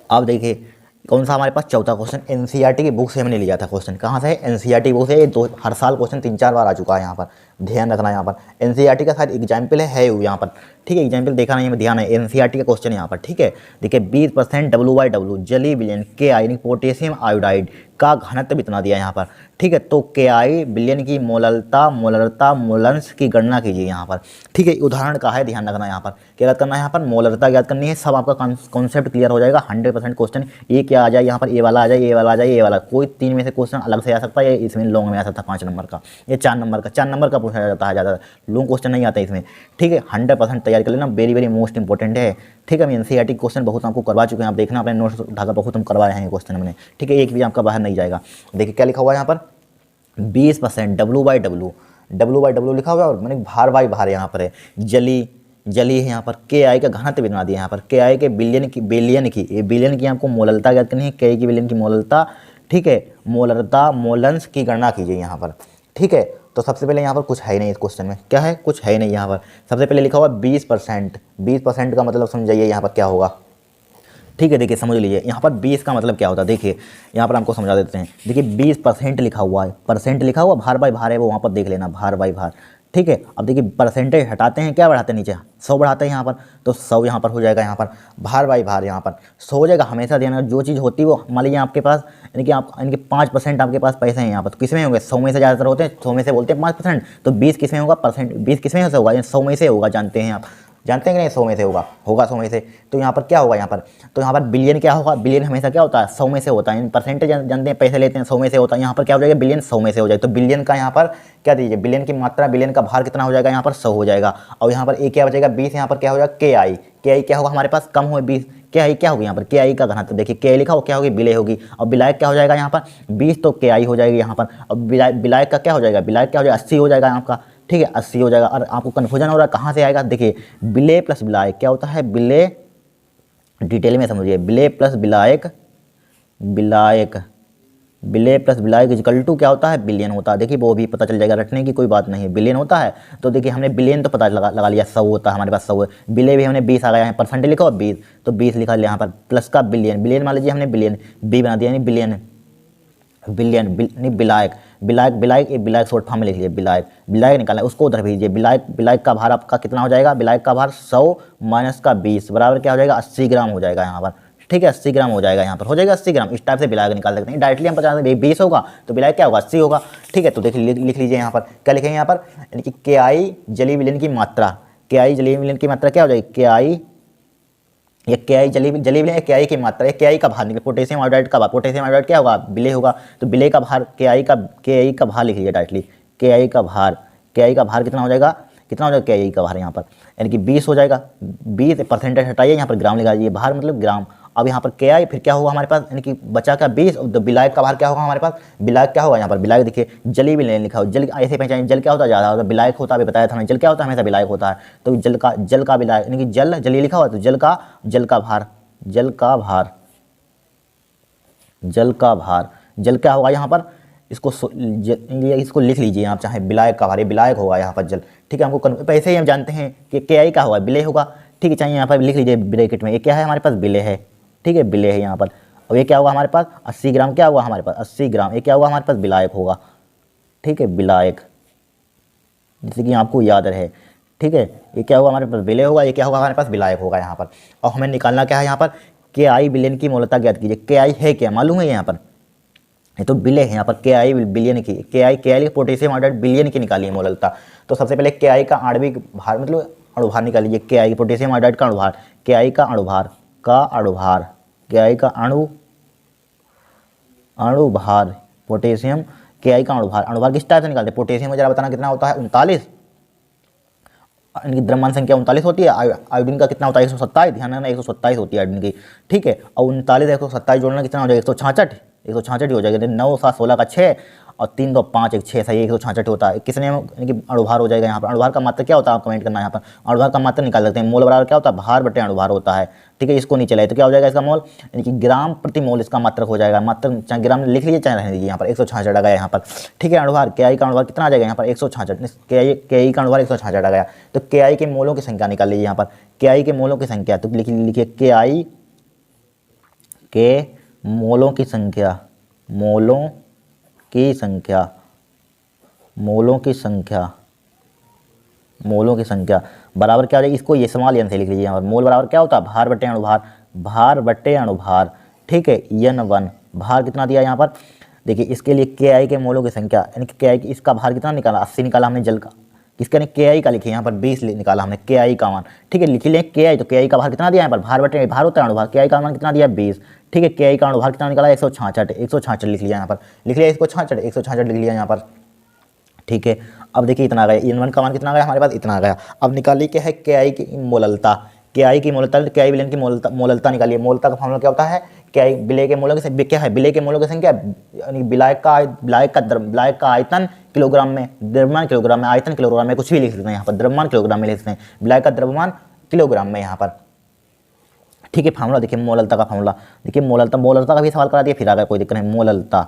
अब देखिए कौन सा हमारे पास चौथा क्वेश्चन, एनसीईआरटी की बुक से हमने लिया था क्वेश्चन। कहाँ से है, एनसीईआरटी बुक से। हर साल क्वेश्चन 3-4 बार आ चुका है यहाँ पर, ध्यान रखना यहाँ पर। एनसीईआरटी का शायद एग्जाम्पल है यहाँ पर। ठीक है, एग्जाम्पल देखा नहीं, हमें ध्यान है, एनसीईआरटी का क्वेश्चन यहाँ पर। ठीक है, देखिए 20% W/W जलीय विलयन KI यानी पोटेशियम आयोडाइड का घनत्व इतना दिया यहाँ पर। ठीक है, तो KI विलयन की मोलरता मोलंस की गणना कीजिए यहाँ पर। ठीक है, उदाहरण का है, ध्यान रखना यहाँ पर, क्या याद करना है यहाँ पर, मोलरता याद करनी है, सब आपका कॉन्सेप्ट क्लियर हो जाएगा। 100% क्वेश्चन ये क्या आ जाए यहाँ पर, ए वाला आ जाए, ये वाला आ जाए, ये वाला, कोई 3 में से क्वेश्चन अलग से आ सकता है, इसमें लॉन्ग में आ सकता है 5 नंबर का, ये 4 नंबर का पूछा जाता है, ज़्यादा लॉन्ग क्वेश्चन नहीं आता है इसमें। ठीक है, 100% तैयार कर लेना, वेरी वेरी मोस्ट इंपॉर्टेंट है। ठीक है, हम एनसीईआरटी क्वेश्चन बहुत आपको करवा चुके हैं, आप देखना अपने नोट्स उठाकर बहुत हम करवाए हैं क्वेश्चन हमने। ठीक है, एक भी आपका बाहर नहीं जाएगा। देखिए क्या लिखा हुआ है यहाँ पर, 20% W/W लिखा हुआ है, और मैंने भार बाई भार यहाँ पर है, जली है यहाँ पर। KI का घनत्व बना दिया यहाँ पर, KI के बिलियन की आपको मोललता याद करनी है, KI की बिलियन की मोललता। ठीक है, मोलरता मोलंस की गणना कीजिए यहाँ पर। ठीक है, तो सबसे पहले यहाँ पर कुछ है ही नहीं इस क्वेश्चन में, क्या है, कुछ है ही नहीं यहाँ पर। सबसे पहले लिखा हुआ 20% का मतलब समझाइए यहाँ पर क्या होगा। ठीक है, देखिए समझ लीजिए यहाँ पर 20 का मतलब क्या होता है, देखिए यहाँ पर हमको समझा देते हैं। देखिए 20% लिखा हुआ है, परसेंट लिखा हुआ, भार बाई भार है वो वहाँ पर देख लेना, भार बाई भार। ठीक है। अब देखिए परसेंटेज हटाते हैं, क्या बढ़ाते हैं नीचे 100 बढ़ाते हैं यहाँ पर, तो 100 यहाँ पर हो जाएगा, यहाँ पर भार बाई भार यहाँ पर 100 हो जाएगा। हमेशा ध्यान जो चीज़ होती है वो मान लीजिए आपके पास यानी कि आप यानी कि 5% आपके पास पैसे हैं यहाँ पर, तो किस में होंगे 100 में से ज़्यादातर होते हैं, 100 में से बोलते हैं 5%, तो 20 किस में होगा परसेंट, 20 किस में से होगा 100 में से होगा, जानते हैं आप, जानते हैं कि नहीं 100 में से होगा 100 में से। तो यहाँ पर क्या होगा यहाँ पर, तो यहाँ पर बिलियन क्या होगा, बिलियन हमेशा क्या होता है 100 में से होता है, परसेंटेज जानते हैं पैसे लेते हैं 100 में से होता है, यहाँ पर क्या हो जाएगा बिलियन 100 में से हो जाएगा। तो बिलियन का यहाँ पर क्या दीजिए, बिलियन की मात्रा, बिलियन का भार कितना हो जाएगा यहाँ पर 100 हो जाएगा। और यहाँ पर ए क्या बचेगा 20, यहाँ पर क्या हो जाएगा के आई, के आई क्या होगा हमारे पास कम हुए 20, के आई क्या होगी यहाँ पर के आई का घनत्व, देखिए के आई लिखा हो क्या होगी बिले होगी, और बिलायक क्या हो जाएगा यहाँ पर 20, तो के आई हो जाएगी यहाँ पर। और बिलायक का क्या हो जाएगा, बिलायक क्या हो जाएगा 80 हो जाएगा आपका, ठीक है 80 हो जाएगा। और आपको कन्फ्यूजन हो रहा है कहाँ से आएगा, देखिए बिले प्लस बिलायक क्या होता है, बिले डिटेल में समझिए, बिले प्लस बिलायक, बिलायक बिले प्लस बिलायक इक्वल टू क्या होता है बिलियन होता है। देखिए वो भी पता चल जाएगा, रटने की कोई बात नहीं है, बिलियन होता है। तो देखिए हमने बिलियन तो पता लगा लिया 100 होता है हमारे पास 100 है, बिले भी हमने 20 आ गया है, परसेंटेज लिखा हो 20, तो 20 लिखा लिया यहाँ पर, प्लस का बिलियन, बिलियन मान लीजिए हमने बिलियन बी बना दिया, यानी बिलियन बिलियन नहीं बिलायक, बिलायक बिलायक एक बिलायक शॉर्ट फॉर्म में लिख लीजिए, बिलायक बिलायक निकालना है उसको उधर भेजिए, बिलायक बिलायक का भार आपका कितना हो जाएगा, बिलायक का भार 100 माइनस का 20 बराबर क्या हो जाएगा 80 ग्राम हो जाएगा यहाँ पर, ठीक है 80 ग्राम हो जाएगा यहाँ पर, हो जाएगा 80 ग्राम। इस टाइप से बिलायक निकाल सकते हैं, डायरेक्टली हम 50 होगा तो बिलायक क्या होगा 80 होगा, ठीक है। तो देखिए लिख लीजिए यहाँ पर क्या लिखेंगे यहाँ पर, यानी कि के आई जली विलयन की मात्रा, के आई जली विलयन की मात्रा क्या हो जाएगी, के आई ये के आई जली विलयन के आई की मात्रा, ये के आई का भार निकले, पोटेशियम आयोडाइड का भार, पोटेशियम आयोडाइड क्या होगा बिले होगा, तो बिले का भार के आई का भार लिख लीजिए डायरेक्टली, के आई का भार, के आई का भार कितना हो जाएगा, कितना हो जाएगा के आई का भार यहाँ पर, यानी कि 20 हो जाएगा, 20 परसेंटेज हटाइए यहाँ पर ग्राम लगा दीजिए, भार मतलब ग्राम। अब यहाँ पर के आई फिर क्या होगा हमारे पास, यानी कि बचा क्या 20, तो बिलायक का भार क्या होगा हमारे पास, बिलायक क्या होगा यहाँ पर, बिलायक देखिए जली विलयन लिखा हो, जल ऐसे पहचान, जल क्या होता है ज़्यादा होता है, बिलायक होता है, बताया था हमें जल क्या होता है हमेशा बिलायक होता है, तो जल का बिलायक यानी कि जली लिखा हुआ तो जल का भार, जल का भार, जल का भार, जल क्या होगा यहाँ पर, इसको लिख लीजिए आप चाहे बिलायक का भार, ये बिलायक होगा यहाँ पर जल, ठीक है। हमको पैसे ही हम जानते हैं कि के आई का होगा बिले होगा, ठीक है, चाहिए यहाँ पर लिख लीजिए ब्रैकेट में, ये क्या है हमारे पास बिले है, ठीक है बिले है यहाँ पर। अब ये क्या होगा हमारे पास 80 ग्राम, क्या होगा हमारे पास 80 ग्राम, ये क्या होगा हमारे पास बिलायक होगा, ठीक है बिलायक, जैसे कि आपको याद रहे, ठीक है। ये क्या होगा हमारे पास बिले होगा, ये क्या होगा हमारे पास बिलायक होगा यहाँ पर। और हमें निकालना क्या है यहाँ पर, के आई बिलियन की मूलता ज्ञात कीजिए, के आई है क्या मालूम है यहाँ पर, ये तो बिले है यहाँ पर, के आई बिलियन की, के आई पोटेशियम आयोडाइड बिलियन की निकालिए मूलता। तो सबसे पहले के आई का आणविक भार मतलब अणुभार निकाल लीजिए, के आई पोटेशियम आयोडाइड का अणुभार, के आई का अणुभार के आई का अणुभार पोटेशियम, के आई का अणुभार किस टाइप से निकालते हैं, पोटेशियम जरा बताना कितना होता है 39, इनकी द्रव्यमान संख्या 39 होती है, आयोडीन का कितना होता है 127, ध्यान रखना 127 होती है आयोडीन की, ठीक है। और 39 127 जोड़ना कितना हो जाएगा 166 हो जाएगा, 9 7 16 का 6 और 3 2 5 1 6 सही 166 होता है, किसने यानी कि अणुभार हो जाएगा यहाँ पर। अणुभार का मात्रा क्या होता है आप कमेंट करना यहाँ पर, अणुभार का मात्रा निकाल सकते हैं, मोल बराबर क्या होता है भार बटे अणुभार होता है, ठीक है। इसको नीचे लाए तो क्या हो जाएगा इसका मोल, यानी कि ग्राम प्रति मोल इसका मात्रक हो जाएगा, मात्रक चाहे ग्राम लिख लीजिए चाहे रहने दीजिए यहाँ पर 166 आ गया यहाँ पर, ठीक है। अणुभार के आई का अणुभार कितना आ जाएगा यहाँ पर 166, के आई का अणुभार 166 आ गया। तो के आई के मोलों की संख्या निकाल लीजिए यहाँ पर, के आई के मोलों की संख्या, तो लिखिए के आई के मोलों की संख्या, मोलों की संख्या बराबर क्या हो जाएगी, इसको ये सवाल एन से लिख लीजिए यहाँ पर, मोल बराबर क्या होता है भार बटे अणुभार, ठीक है n1, भार कितना दिया यहाँ पर, देखिए इसके लिए के आई के मोलों की संख्या, यानी कि के आई इसका भार कितना निकाला 80 निकाला हमने जल का, किसका के आई का लिखिए यहाँ पर 20 निकाला हमने के आई का मान, ठीक है। लिख लें के आई, तो के आई का भार कितना दिया यहाँ पर, भार बटे भार होता है अणुभार, के आई का मान कितना दिया 20, ठीक है। के आई का अणुभार कितना निकाला 166 लिख लिया यहाँ पर, लिख लिया इसको 166 लिख लिया यहाँ पर, ठीक है। अब देखिए इतना आ गया, n1 का मान कितना आ गया हमारे पास इतना आ गया। अब निकालिए क्या है के आई की मोललता, के आई विलयन की मोललता निकालिए। मोलता का फॉर्मूला क्या होता है, के आई बिले के मोलों की क्या है, बिले के मोलों की संख्या यानी बिलायक का आयतन किलोग्राम में, द्रव्यमान किलोग्राम में, आयतन किलोग्राम में, कुछ भी लिख सकते हैं यहाँ पर, द्रव्यमान किलोग्राम में लिख सकते हैं, बिलायक का द्रव्यमान किलोग्राम में यहाँ पर, ठीक है। फार्मूला देखिए मोललता का फार्मूला, देखिए मोललता का भी सवाल करा दिया, फिर आ गया कोई दिक्कत नहीं। मोललता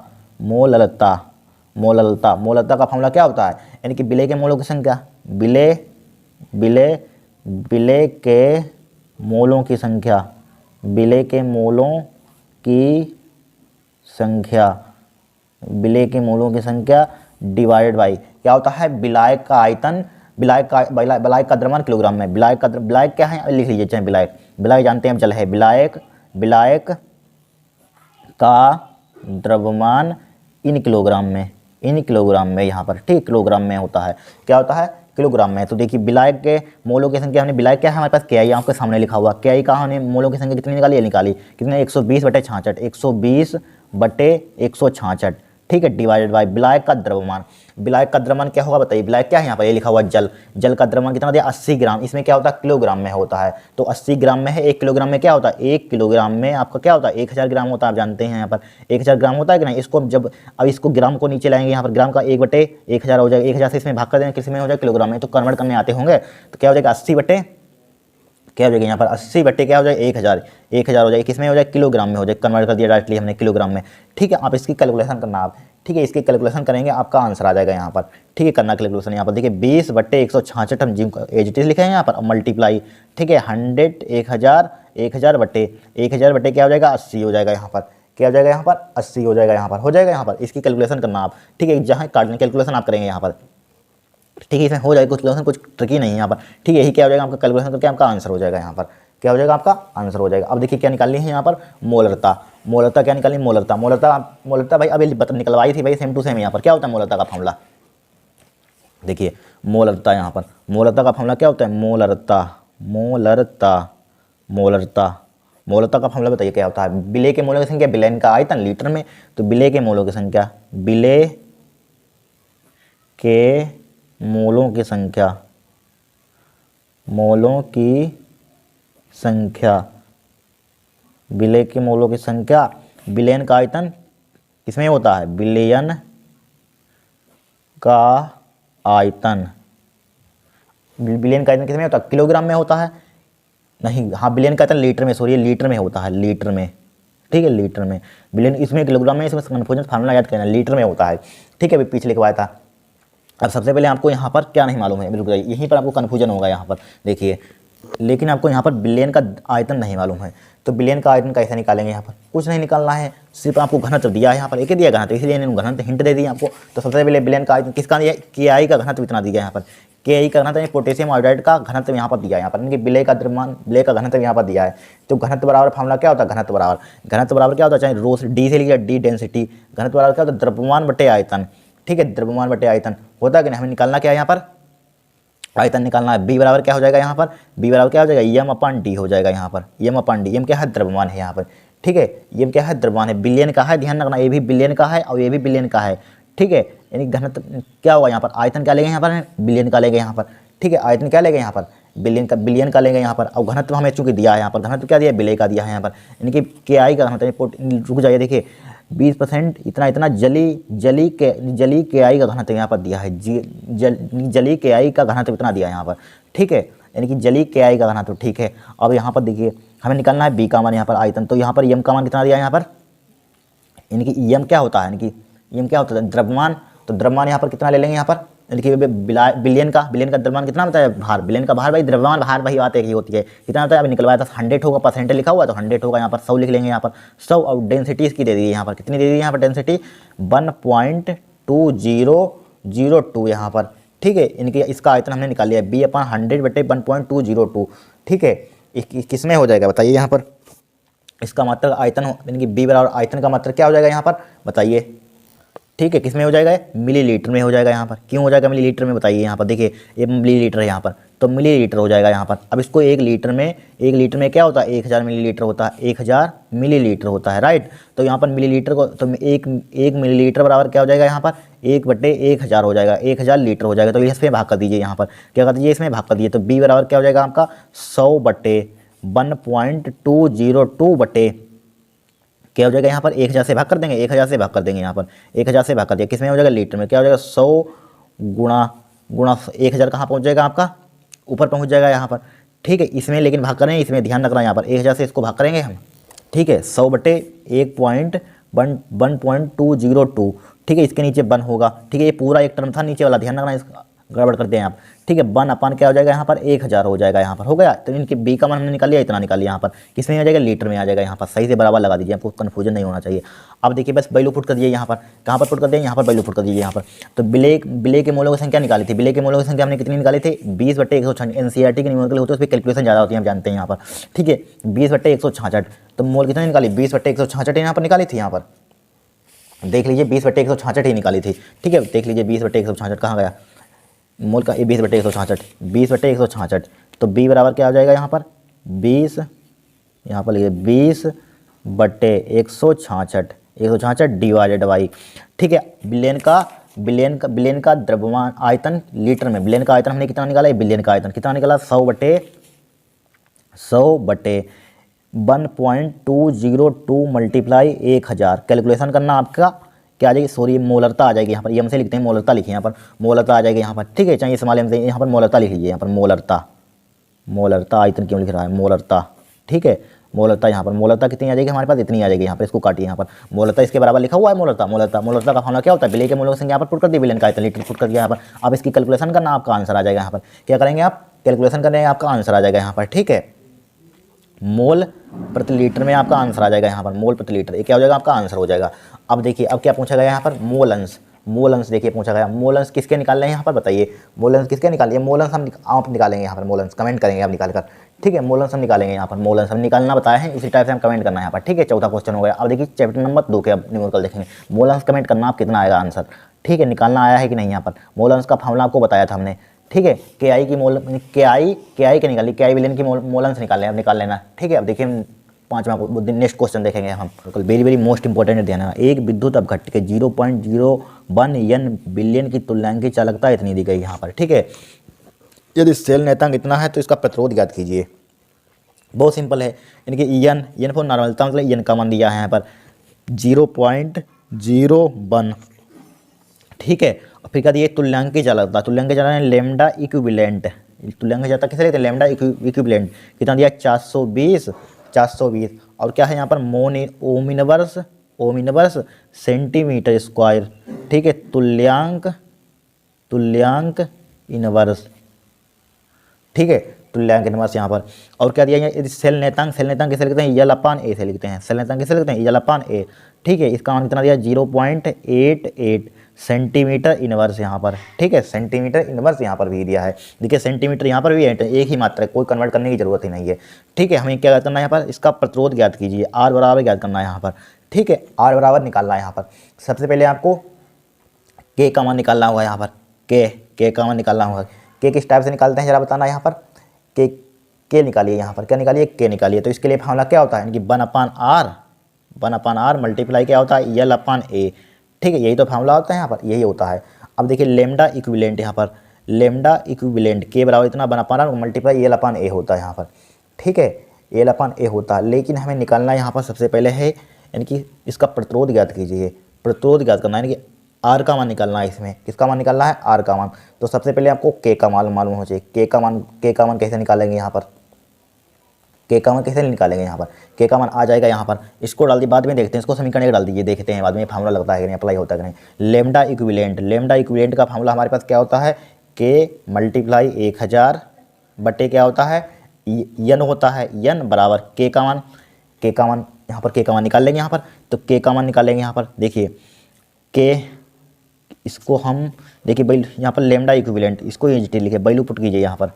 का फार्मूला क्या होता है, यानी कि बिले के मोलों की संख्या, बिले के मोलों की संख्या डिवाइडेड बाई क्या होता है, विलायक का आयतन, विलायक का द्रव्यमान किलोग्राम में, विलायक क्या है लिख लीजिए, चाहे विलायक जानते हैं हम जल है, विलायक का द्रव्यमान इन किलोग्राम में यहाँ पर, ठीक, किलोग्राम में होता है, क्या होता है, किलोग्राम में। तो देखिए विलायक के मोलों की संख्या, हमने विलायक क्या है हमारे पास, के आई आपके सामने लिखा हुआ, के आई का हमने मोलों की संख्या कितनी निकाली, कितने 120/66, 120/166, ठीक है, डिवाइडेड बाय विलायक का द्रव्यमान क्या होगा बताइए, विलायक क्या है यहाँ पर, ये लिखा हुआ जल का द्रव्यमान कितना दिया 80 ग्राम, इसमें क्या होता है किलोग्राम में होता है, तो 80 ग्राम में है, 1 किलोग्राम में क्या होता है, 1 किलोग्राम में आपका क्या होता है 1000 ग्राम होता है, आप जानते हैं यहाँ पर 1000 ग्राम होता है कि नहीं। इसको अब इसको ग्राम को नीचे लाएंगे, यहाँ पर ग्राम का 1/1000 हो जाएगा, 1000 से इसमें भाग कर देंगे, किसी में हो जाएगा किलोग्राम में, तो कन्वर्ट करने आते होंगे, तो क्या हो जाएगा 80 क्या हो जाएगा यहाँ पर 80 क्या हो जाएगा 1000 हो जाएगा, किसमें हो जाएगा किलोग्राम में हो जाएगा, कन्वर्ट कर दिया डायरेक्टली हमने किलोग्राम में, ठीक है। आप इसकी कैलकुलेशन करना आप, ठीक है, इसकी कैलकुलेशन करेंगे आपका आंसर आ जाएगा यहाँ पर, ठीक है, करना कैलकुलेशन यहाँ पर देखिए 20/166 हम जिम एज इट इज लिखे हैं यहाँ पर, मल्टीप्लाई, ठीक है, 100 1000 बटे क्या हो जाएगा 80 हो जाएगा यहाँ पर, क्या हो जाएगा यहाँ पर 80 हो जाएगा यहाँ पर, हो जाएगा यहाँ पर, इसकी कैलकुलेशन करना आप, ठीक है, जहाँ काटने कैलकुलेशन आप करेंगे यहाँ पर, ठीक है, इसमें हो जाएगा कैलकुलेशन, कुछ ट्रिकी नहीं है यहाँ पर, ठीक है, यही क्या हो जाएगा आपका कैलकुलेशन करके आपका आंसर हो जाएगा यहाँ पर, क्या हो जाएगा आपका आंसर हो जाएगा। अब देखिए क्या निकालनी है यहाँ पर, मोलरता क्या निकालनी, मोलरता भाई अभी निकलवाई थी भाई, सेम टू सेम यहाँ पर क्या होता है मोलरता का फॉर्मूला, देखिए मोलरता यहाँ पर, मोलरता का फॉर्मूला क्या होता है, मोलरता का फॉर्मूला बताइए क्या होता है, विलेय के मोलों की संख्या, विलेन का आयतन लीटर में, तो विलेय के मोलों की संख्या, विलेय के मोलों की संख्या, विलेन का आयतन किसमें होता है, विलेयन का आयतन किसमें होता है, किलोग्राम में होता है, नहीं, हाँ विलेन का आयतन लीटर में, सॉरी लीटर में होता है, लीटर में, ठीक है, लीटर में, विलेन इसमें किलोग्राम में, इसमें कन्फ्यूजन फार्मूला याद करना, लीटर में होता है, ठीक है, अभी पीछे लिखवाया था। अब सबसे पहले आपको यहाँ पर क्या नहीं मालूम है, बिल्कुल यहीं पर आपको कन्फ्यूजन होगा यहाँ पर, देखिए, लेकिन आपको यहाँ पर बिलियन का आयतन नहीं मालूम है, तो बिलियन का आयतन कैसे निकालेंगे, यहाँ पर कुछ नहीं निकालना है, सिर्फ आपको घनत्व दिया है यहाँ पर, एक ही दिया घनत्व, इसलिए इन्होंने घनत्व हिंट दे दी आपको। तो सबसे पहले बिलियन का आयतन किसका दिया, के आई का घनत्व इतना दिया यहाँ पर, के आई का घनत्व, पोटेशियम आयोडाइड का घनत्व यहाँ पर दिया है, यहाँ पर इनके विलेय का द्रव्यमान, विलेय का घनत्व यहाँ पर दिया है। तो घनत्व बराबर फार्मूला क्या होता है, घनत्व बराबर क्या होता है, चाहे रो डी से लिखिए, डी डेंसिटी, घनत्व बराबर क्या होता है, द्रव्यमान बटे आयतन, ठीक है, द्रव्यमान बटे आयतन होता है कि नहीं, हमें निकालना क्या है यहाँ पर, आयतन निकालना है। बी बराबर क्या हो जाएगा यहाँ पर, बी बराबर क्या हो जाएगा, एम/डी हो जाएगा यहाँ पर, एम/डी, एम क्या है द्रव्यमान है यहाँ पर, ठीक है, एम क्या है द्रव्यमान है, बिलियन का है, ध्यान रखना, ये भी बिलियन का है और ये भी बिलियन का है, ठीक है, यानी घनत्व क्या होगा यहाँ पर, आयतन क्या लेंगे यहाँ पर, बिलियन का लेंगे यहाँ पर, ठीक है, आयतन क्या लेंगे यहाँ पर, बिलियन का लेंगे यहाँ पर, और घनत्व हमें चूंकि दिया है यहाँ पर, घनत्व क्या दिया, विलेय का दिया है यहाँ पर, यानी कि के आई का घनत्व, रुक जाइए देखिए 20% इतना जली के आई का घनत्व यहाँ पर दिया है, जली के आई का घनत्व इतना दिया है यहाँ पर, ठीक है, यानी कि जली के आई का घनत्व, ठीक है। अब यहाँ पर देखिए हमें निकालना है बी का मान यहाँ पर आयतन, तो यहाँ पर यम का मान कितना दिया है यहाँ पर, यानी कि यम क्या होता है, यानी कि यम क्या होता है द्रव्यमान, तो द्रव्यमान यहाँ पर कितना ले लेंगे यहाँ पर, यानी कि बिलियन का द्रव्यमान कितना होता है, भार, बिलियन का भार भाई, द्रव्यमान भार वही बात एक ही होती है, कितना होता है, अभी निकलवाया था 100 होगा, परसेंटेज लिखा हुआ तो 100 होगा, यहाँ पर 100 लिख लेंगे यहाँ पर 100, और डेंसिटी इसकी दे दी है यहाँ पर, कितनी दे दी है यहाँ पर डेंसिटी 1.2002 यहाँ पर, ठीक है, इनकी इसका आयतन हमने निकाल लिया B/100/1.202, ठीक है, किसमें हो जाएगा बताइए यहाँ पर, इसका मात्रक आयतन यानी कि बी बराबर आयतन का मात्रक क्या हो जाएगा यहाँ पर बताइए, ठीक है, किस में हो जाएगा, मिलीलीटर में हो जाएगा यहाँ पर, क्यों हो जाएगा मिलीलीटर में बताइए यहाँ पर, देखिए ये मिलीलीटर है यहाँ पर, तो मिलीलीटर हो जाएगा यहाँ पर। अब इसको एक लीटर में क्या होता है, 1000 मिलीलीटर होता है, 1000 मिलीलीटर होता है, राइट। तो यहाँ पर मिलीलीटर को, तो एक मिलीलीटर बराबर क्या हो जाएगा यहाँ पर, 1/1000 हो जाएगा, 1000 लीटर हो जाएगा। तो इसमें भाग कर दीजिए, यहाँ पर क्या कर दीजिए, इसमें भाग कर दीजिए, तो बी बराबर क्या हो जाएगा आपका 100/1.202 बटे क्या हो जाएगा यहाँ पर 1000 से भाग कर देंगे, 1000 से भाग कर देंगे, यहाँ पर 1000 से भाग कर दिया, किस में हो जाएगा लीटर में, क्या हो जाएगा 100 गुणा 1000 कहाँ पहुँच जाएगा आपका, ऊपर पहुँच जाएगा यहाँ पर, ठीक है। इसमें लेकिन भाग करेंगे, इसमें ध्यान रखना, यहाँ पर 1000 से इसको भाग करेंगे हम, ठीक है, 100/1.202, ठीक है, इसके नीचे 1 होगा, ठीक है, ये पूरा एक टर्म था नीचे वाला, ध्यान रखना, गड़बड़ कर दें आप, ठीक है। 1/, क्या हो जाएगा यहाँ पर 1000 हो जाएगा यहाँ पर, हो गया। तो इनके बी का मान हमने निकाल लिया, इतना निकाल लिया यहाँ पर, किस में आ जाएगा लीटर में आ जाएगा यहाँ पर, सही से बराबर लगा दीजिए, आपको कन्फ्यूजन नहीं होना चाहिए। अब देखिए बस वैल्यू पुट कर दिए यहाँ पर, कहाँ पर पुट कर दिए, यहाँ पर वैल्यू पुट कर दीजिए यहाँ पर। तो विलेय के मोलों की संख्या निकाली थी, विलेय के मोलों की संख्या हमने कितनी निकाली थी 20/166। एनसीईआरटी के न्यूमेरिकल होते हैं उस पर कैलकुलेशन ज़्यादा होती है, हम जानते हैं यहाँ पर, ठीक है। 20/166, तो मोल कितनी निकाली 20/166 यहाँ पर निकाली थी, यहाँ पर देख लीजिए 20/166 ही निकाली थी, ठीक है। देख लीजिए 20/166 कहाँ गया मोल का, 20/166, तो बी बराबर क्या हो जाएगा यहाँ पर 20, यहाँ पर लिखिए 20/166 डिवाइडेड बाई, ठीक है। बिलियन का द्रव्यमान आयतन लीटर में, बिलियन का आयतन हमने कितना निकाला है, बिलियन का आयतन कितना निकाला 100/1.202 मल्टीप्लाई 1000। कैलकुलेशन करना आपका क्या आ जाएगी, सॉरी मोलरता आ जाएगी यहाँ पर, एम से लिखते हैं मोलरता लिखिए यहाँ पर, मोलरता आ जाएगी यहाँ पर, ठीक है। चाहिए स्मॉल एम से यहाँ पर मोलरता लिख लीजिए यहाँ पर, मोलरता आयतन क्यों लिख रहा है मोलरता, ठीक है। मोलरता यहाँ पर, मोलरता कितनी आ जाएगी हमारे पास, इतनी आ जाएगी यहाँ पर, इसको काटिए यहाँ पर, मोलरता इसके बराबर लिखा हुआ है मोलरता का फॉर्मूला क्या होता है, बिलियन के मोलों की संख्या यहाँ पर पुट कर दी, बिलियन का आयतन लीटर पुट कर दिया यहाँ पर। अब इसकी कैलकुलेशन करना, आपका आंसर आ जाएगा यहाँ पर, क्या करेंगे आप कैलकुलेशन करेंगे, आपका आंसर आ जाएगा यहाँ पर, ठीक है। मोल प्रति लीटर में आपका आंसर आ जाएगा यहाँ पर, मोल प्रति लीटर, ये क्या हो जाएगा आपका आंसर हो जाएगा। अब देखिए अब क्या पूछा गया यहाँ पर, मोल अंश देखिए पूछा गया, मोल अंश किसके निकाल रहे हैं यहाँ पर बताइए, मोल अंश किसके निकालिए, मोल अंश हम आप निकालेंगे यहाँ पर, मोल अंश कमेंट करेंगे आप निकाल कर, ठीक है। मोल अंश हम निकालेंगे यहाँ पर, मोल अंश हम निकालना बताया है, उसी टाइप से हम कमेंट करना है यहाँ पर, ठीक है। चौथा क्वेश्चन हो गया। अब देखिए चैप्टर नंबर 2 के अब न्यूमेरिकल देखेंगे, मोल अंश कमेंट करना आप कितना आएगा आंसर, ठीक है। निकालना आया है कि नहीं यहाँ पर, मोल अंश का फॉर्मूला आपको बताया था हमने, ठीक है। के आई के निकाली, के आई विलेन की मोल अंश निकाल लेना, ठीक है। अब देखिए 5वां नेक्स्ट क्वेश्चन देखेंगे हम, वेरी मोस्ट इंपॉर्टेंट है, ध्यान। एक विद्युत अपघट्ट के 0.01 यन बिलियन की तुल्यांक की चालकता इतनी दी गई यहाँ पर, ठीक है। यदि सेल नेतांक इतना है तो इसका प्रतिरोध ज्ञात कीजिए। बहुत सिंपल है, इनकी यन फॉर नॉर्मलता मतलब यन का मान दिया है यहाँ पर 0.01, ठीक है। और फिर क्या दिए तुल्यांक की चालकता, लेमडा इक्विवेलेंट, तुल्यांक की चालकता किसे लेते हैं, लेमडा इक्विवेलेंट कितना दिया 420, और क्या है यहाँ पर ओमिनवर्स सेंटीमीटर स्क्वायर, ठीक है। तुल्यांक इनवर्स, ठीक है, तुल्यांक इनवर्स यहाँ पर। और क्या दिया है सेल नेतांक किसे लिखते हैं, L/A से लिखते हैं, सेल नेतांक किसे लिखते हैं L/A, ठीक है। इसका मान कितना दिया 0.88 सेंटीमीटर इनवर्स यहाँ पर, ठीक है। सेंटीमीटर इनवर्स यहाँ पर भी दिया है, देखिए सेंटीमीटर यहाँ पर भी एक ही मात्रा है, कोई कन्वर्ट करने की जरूरत ही नहीं है, ठीक है। हमें क्या करना है यहाँ पर, इसका प्रतिरोध ज्ञात कीजिए, R बराबर ज्ञात करना है यहाँ पर, ठीक है। R बराबर निकालना है यहाँ पर, सबसे पहले आपको K का मान निकालना होगा यहाँ पर, K का मान निकालना होगा। K किस टाइप से निकालते हैं जरा बताना यहाँ पर, K निकालिए यहाँ पर, क्या निकालिए K निकालिए। तो इसके लिए फॉर्मूला क्या होता है, यानी कि 1/R मल्टीप्लाई क्या होता है L/A, ठीक है। यही तो फॉर्मूला होता है यहाँ पर, यही होता है। अब देखिए लेमडा इक्विवेलेंट यहाँ पर, लेमडा इक्विवेलेंट K बराबर इतना 1/R मल्टीप्लाई L/A होता है यहाँ पर, ठीक है, L/A होता है। लेकिन हमें निकालना यहाँ पर सबसे पहले है, यानी कि इसका प्रतिरोध ज्ञात कीजिए, प्रतिरोध ज्ञात करना है, यानी कि R का मान निकालना है, इसमें किसका मान निकालना है, R का मान। तो सबसे पहले आपको K का मान मालूम होना चाहिए, K का मान कैसे निकालेंगे यहाँ पर, K का मान कैसे निकालेंगे यहाँ पर, K का मान आ जाएगा यहाँ पर, इसको डाल दिए, बाद में देखते हैं, इसको समीकरण एक डाल दीजिए, देखते हैं बाद में फार्मूला लगता है कि नहीं, अप्लाई होता है कि नहीं। लेमडा इक्विवेलेंट का फार्मूला हमारे पास क्या होता है, K मल्टीप्लाई 1000 बटे क्या होता है यन होता है, यन बराबर K का मान यहाँ पर K का मान निकाल लेंगे यहाँ पर। तो K का मान निकालेंगे यहाँ पर, देखिए K, इसको हम देखिए भाई यहाँ पर लेमडा इक्विवेलेंट, इसको ये लिखे वैल्यू पुट कीजिए यहाँ पर,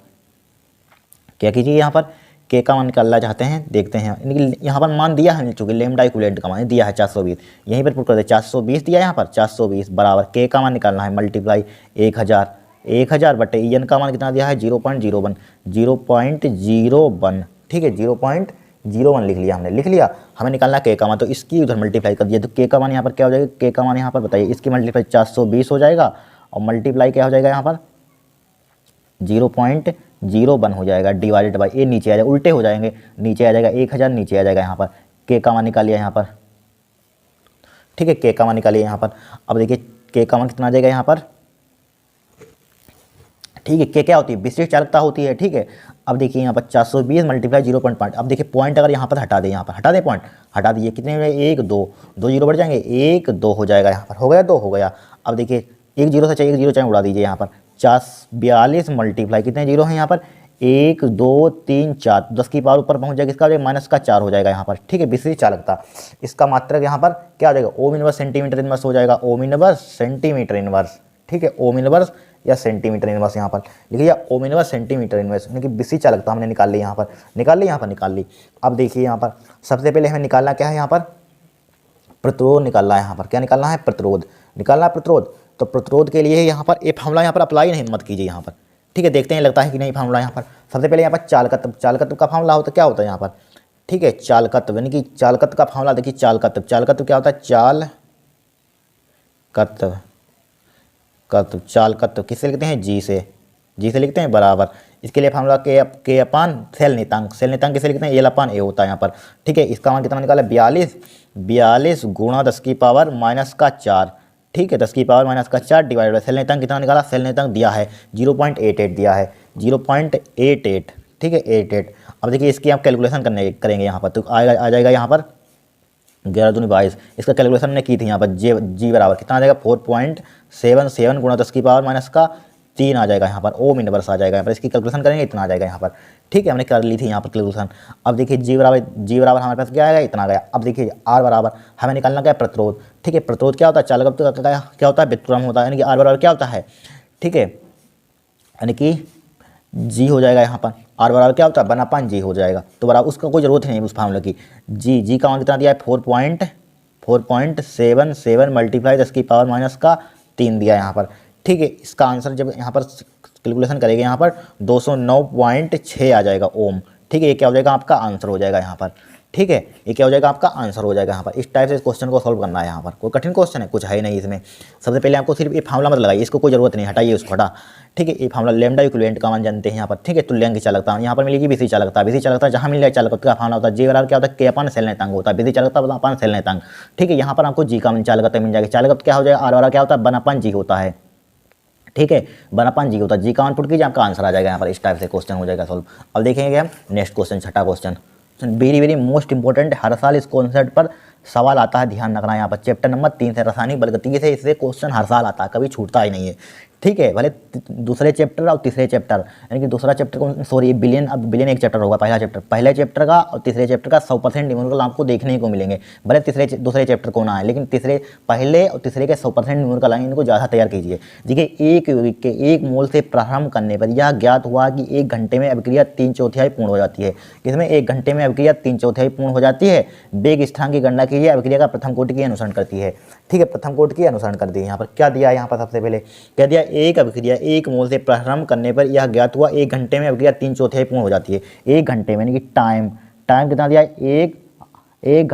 क्या कीजिए यहाँ पर K का मान निकालना चाहते हैं, देखते हैं। इनकी यहाँ पर मान दिया है, चूँकि लेमडा इक्विवेलेंट का मान दिया है 420, यहीं पर पुट कर दे 420 दिया यहाँ पर, 420 बराबर K का मान निकालना है मल्टीप्लाई 1000 बटे यन का मान कितना दिया है 0.01, ठीक है 0.01 लिख लिया हमने, लिख लिया। हमें निकालना K का मान, तो इसकी उधर मल्टीप्लाई कर दिया, तो K का मान यहाँ पर क्या हो जाएगा, K का मान यहाँ पर बताइए, इसकी मल्टीप्लाई 420 हो जाएगा, और मल्टीप्लाई क्या हो जाएगा यहाँ पर 0.01 हो जाएगा, डिवाइडेड बाई ए नीचे आ जाएगा, उल्टे हो जाएंगे, नीचे आ जाएगा 1000, नीचे आ जाएगा यहाँ पर। K का मान निकालिए यहाँ पर, ठीक है, K का मान निकालिए यहाँ पर। अब देखिए K का मान कितना आ जाएगा यहाँ पर, ठीक है। K क्या होती है, विशिष्ट चालकता होती है, ठीक है। अब देखिए यहाँ पर 420 मल्टीप्लाई 0.5, अब देखिए पॉइंट अगर यहाँ पर हटा दें, यहाँ पर हटा दें पॉइंट, हटा दीजिए, कितने में 1 2 जीरो बढ़ जाएंगे, 1 2 हो जाएगा यहाँ पर, हो गया 2 हो गया। अब देखिए 1 0 से चाहिए, 1 0 चाहे उड़ा दीजिए यहाँ पर, 42 मल्टीप्लाई कितने जीरो हैं यहाँ पर, 1 2 3 4, 10 की पावर ऊपर पहुंच जाएगा, इसका माइनस का 4 हो जाएगा यहाँ पर। ठीक है, विशेष चालकता, इसका मात्रक यहाँ पर क्या हो जाएगा, ओम इनवर्स सेंटीमीटर इनवर्स हो जाएगा, ओम इनवर्स सेंटीमीटर इनवर्स। ठीक है, ओम इनवर्स या सेंटीमीटर इनवर्स यहाँ पर लिखिए, ओम इनवर्स सेंटीमीटर इनवर्स, यानी कि विशेष चालकता हमने निकाल ली यहाँ पर, निकाल ली। अब देखिए यहाँ पर सबसे पहले हमें निकालना क्या है, यहाँ पर प्रतिरोध निकालना है, यहाँ पर क्या निकालना है, प्रतिरोध निकालना है, प्रतिरोध। तो प्रतिरोध के लिए यहाँ पर ये फार्मूला यहाँ पर अप्लाई नहीं मत कीजिए यहाँ पर। ठीक है, देखते हैं लगता है कि नहीं फार्मूला यहाँ पर। सबसे पहले यहाँ पर चालकत्व, चालकत्व का फार्मूला होता क्या होता है यहाँ पर। ठीक है, चालकत्व यानी कि चालकत्व का फार्मूला देखिए, चालकत्व, चालकत्व क्या होता है, चालकत्व किससे लिखते हैं, जी से लिखते हैं बराबर। इसके लिए फार्मूला के अपान सेल नीतांक किसे लिखते हैं, एल अपान ए होता है यहाँ पर। ठीक है, इसका मान कितना निकाला, 42 गुणा 10 की पावर माइनस का 4। ठीक है, 10 की पावर माइनस का 4 डिवाइड बाय सेल नीतांक कितना निकाला, सेल नीतांक दिया है 0.88 दिया है, 0.88। ठीक है, 88। अब देखिए इसकी आप कैलकुलेशन करेंगे यहाँ पर, तो आ जाएगा यहाँ पर 11 दूनी 22। इसका कैलकुलेशन ने की थी यहाँ पर, जी बराबर कितना आ जाएगा, 4.77 गुणा 10 की पावर माइनस का 3 आ जाएगा यहाँ पर, ओम इनवर्स आ जाएगा यहाँ पर। इसकी कैलकुलेशन करेंगे इतना आ जाएगा यहाँ पर। ठीक है, हमने कर ली थी यहाँ पर कैलकुलेशन। अब देखिए जी बराबर हमारे पास क्या आएगा, इतना आ गया। अब देखिए आर बराबर हमें निकालना क्या है, प्रतिरोध। ठीक है, प्रतिरोध क्या होता है, चालकत्व क्या होता है, व्युत्क्रम होता है, यानी कि आर बराबर क्या होता है। ठीक है, यानी कि जी हो जाएगा यहाँ पर, आर बराबर क्या होता है, 1/जी हो जाएगा। तो बराबर उसका कोई जरूरत नहीं है उस फार्मूले की। जी का मान कितना दिया है, 4.77 मल्टीप्लाई 10 की पावर माइनस का 3 दिया यहाँ पर। ठीक है, इसका आंसर जब यहाँ पर कैलकुलेशन करेंगे यहाँ पर 209.6 आ जाएगा ओम। ठीक है, ये क्या हो जाएगा, आपका आंसर हो जाएगा यहाँ पर। ठीक है, ये क्या हो जाएगा, आपका आंसर हो जाएगा यहाँ पर। इस टाइप से इस क्वेश्चन को सॉल्व करना है यहाँ पर। कोई कठिन क्वेश्चन है कुछ है नहीं इसमें। सबसे पहले आपको सिर्फ ये फार्मूला मत लगाइए, इसको कोई जरूरत नहीं, हटाइए उसको, हटा। ठीक है, ये फार्मूला लैम्डा इक्विवेलेंट का मान जानते हैं यहाँ पर। ठीक है, तुल्यांक चालकता यहाँ पर मिलेगी, विशेष चालकता जहाँ मिल जाए चालकत्व का फार्मूला होता है, जे बराबर क्या होता है, के अपान सेल नीतांक होता है, विशेष चालकता अपान सेल नीतांक। ठीक है, यहाँ पर आपको जी का मान चालकत्व मिल जाएगी, चालकत्व क्या हो जाएगा, आर बराबर क्या होता है, 1/जी होता है। ठीक है, 1/जी होता है, जी का मान पुट कीजिए, आपका आंसर आ जाएगा यहाँ पर। इस टाइप से क्वेश्चन हो जाएगा सॉल्व। अब देखेंगे हम नेक्स्ट क्वेश्चन, छठा क्वेश्चन, वेरी मोस्ट इंपॉर्टेंट। हर साल इस कॉन्सेप्ट पर सवाल आता है, ध्यान रखना यहाँ पर। चैप्टर नंबर 3 से रासायनिक बलगति से इससे क्वेश्चन हर साल आता है, कभी छूटता ही नहीं है। ठीक है, भले दूसरे चैप्टर और तीसरे चैप्टर, यानी कि दूसरा चैप्टर को सॉरी बिलियन एक चैप्टर होगा, पहले चैप्टर का और तीसरे चैप्टर का 100% न्यूमेरिकल आपको देखने को मिलेंगे। भले दूसरे चैप्टर को ना है, लेकिन पहले और तीसरे के 100% न्यूमेरिकल आएंगे, इनको ज़्यादा तैयार कीजिए। देखिए, एक यौगिक के 1 मोल से प्रारंभ करने पर यह ज्ञात हुआ कि 1 घंटे में अभिक्रिया 3/4 पूर्ण हो जाती है। इसमें 1 घंटे में अभिक्रिया 3/4 पूर्ण हो जाती है। वेग स्थिरांक की गणना कीजिए, अभिक्रिया का प्रथम कोटि की अनुसरण करती है। ठीक है, प्रथम कोटि की अनुसरण करती है। यहाँ पर क्या दिया है, यहाँ पर सबसे पहले क्या दिया, एक अभिक्रिया 1 मोल से प्रारंभ करने पर यह ज्ञात हुआ 1 घंटे में अभिक्रिया 3/4 पूर्ण हो जाती है। 1 घंटे में, यानी कि टाइम कितना दिया है, एक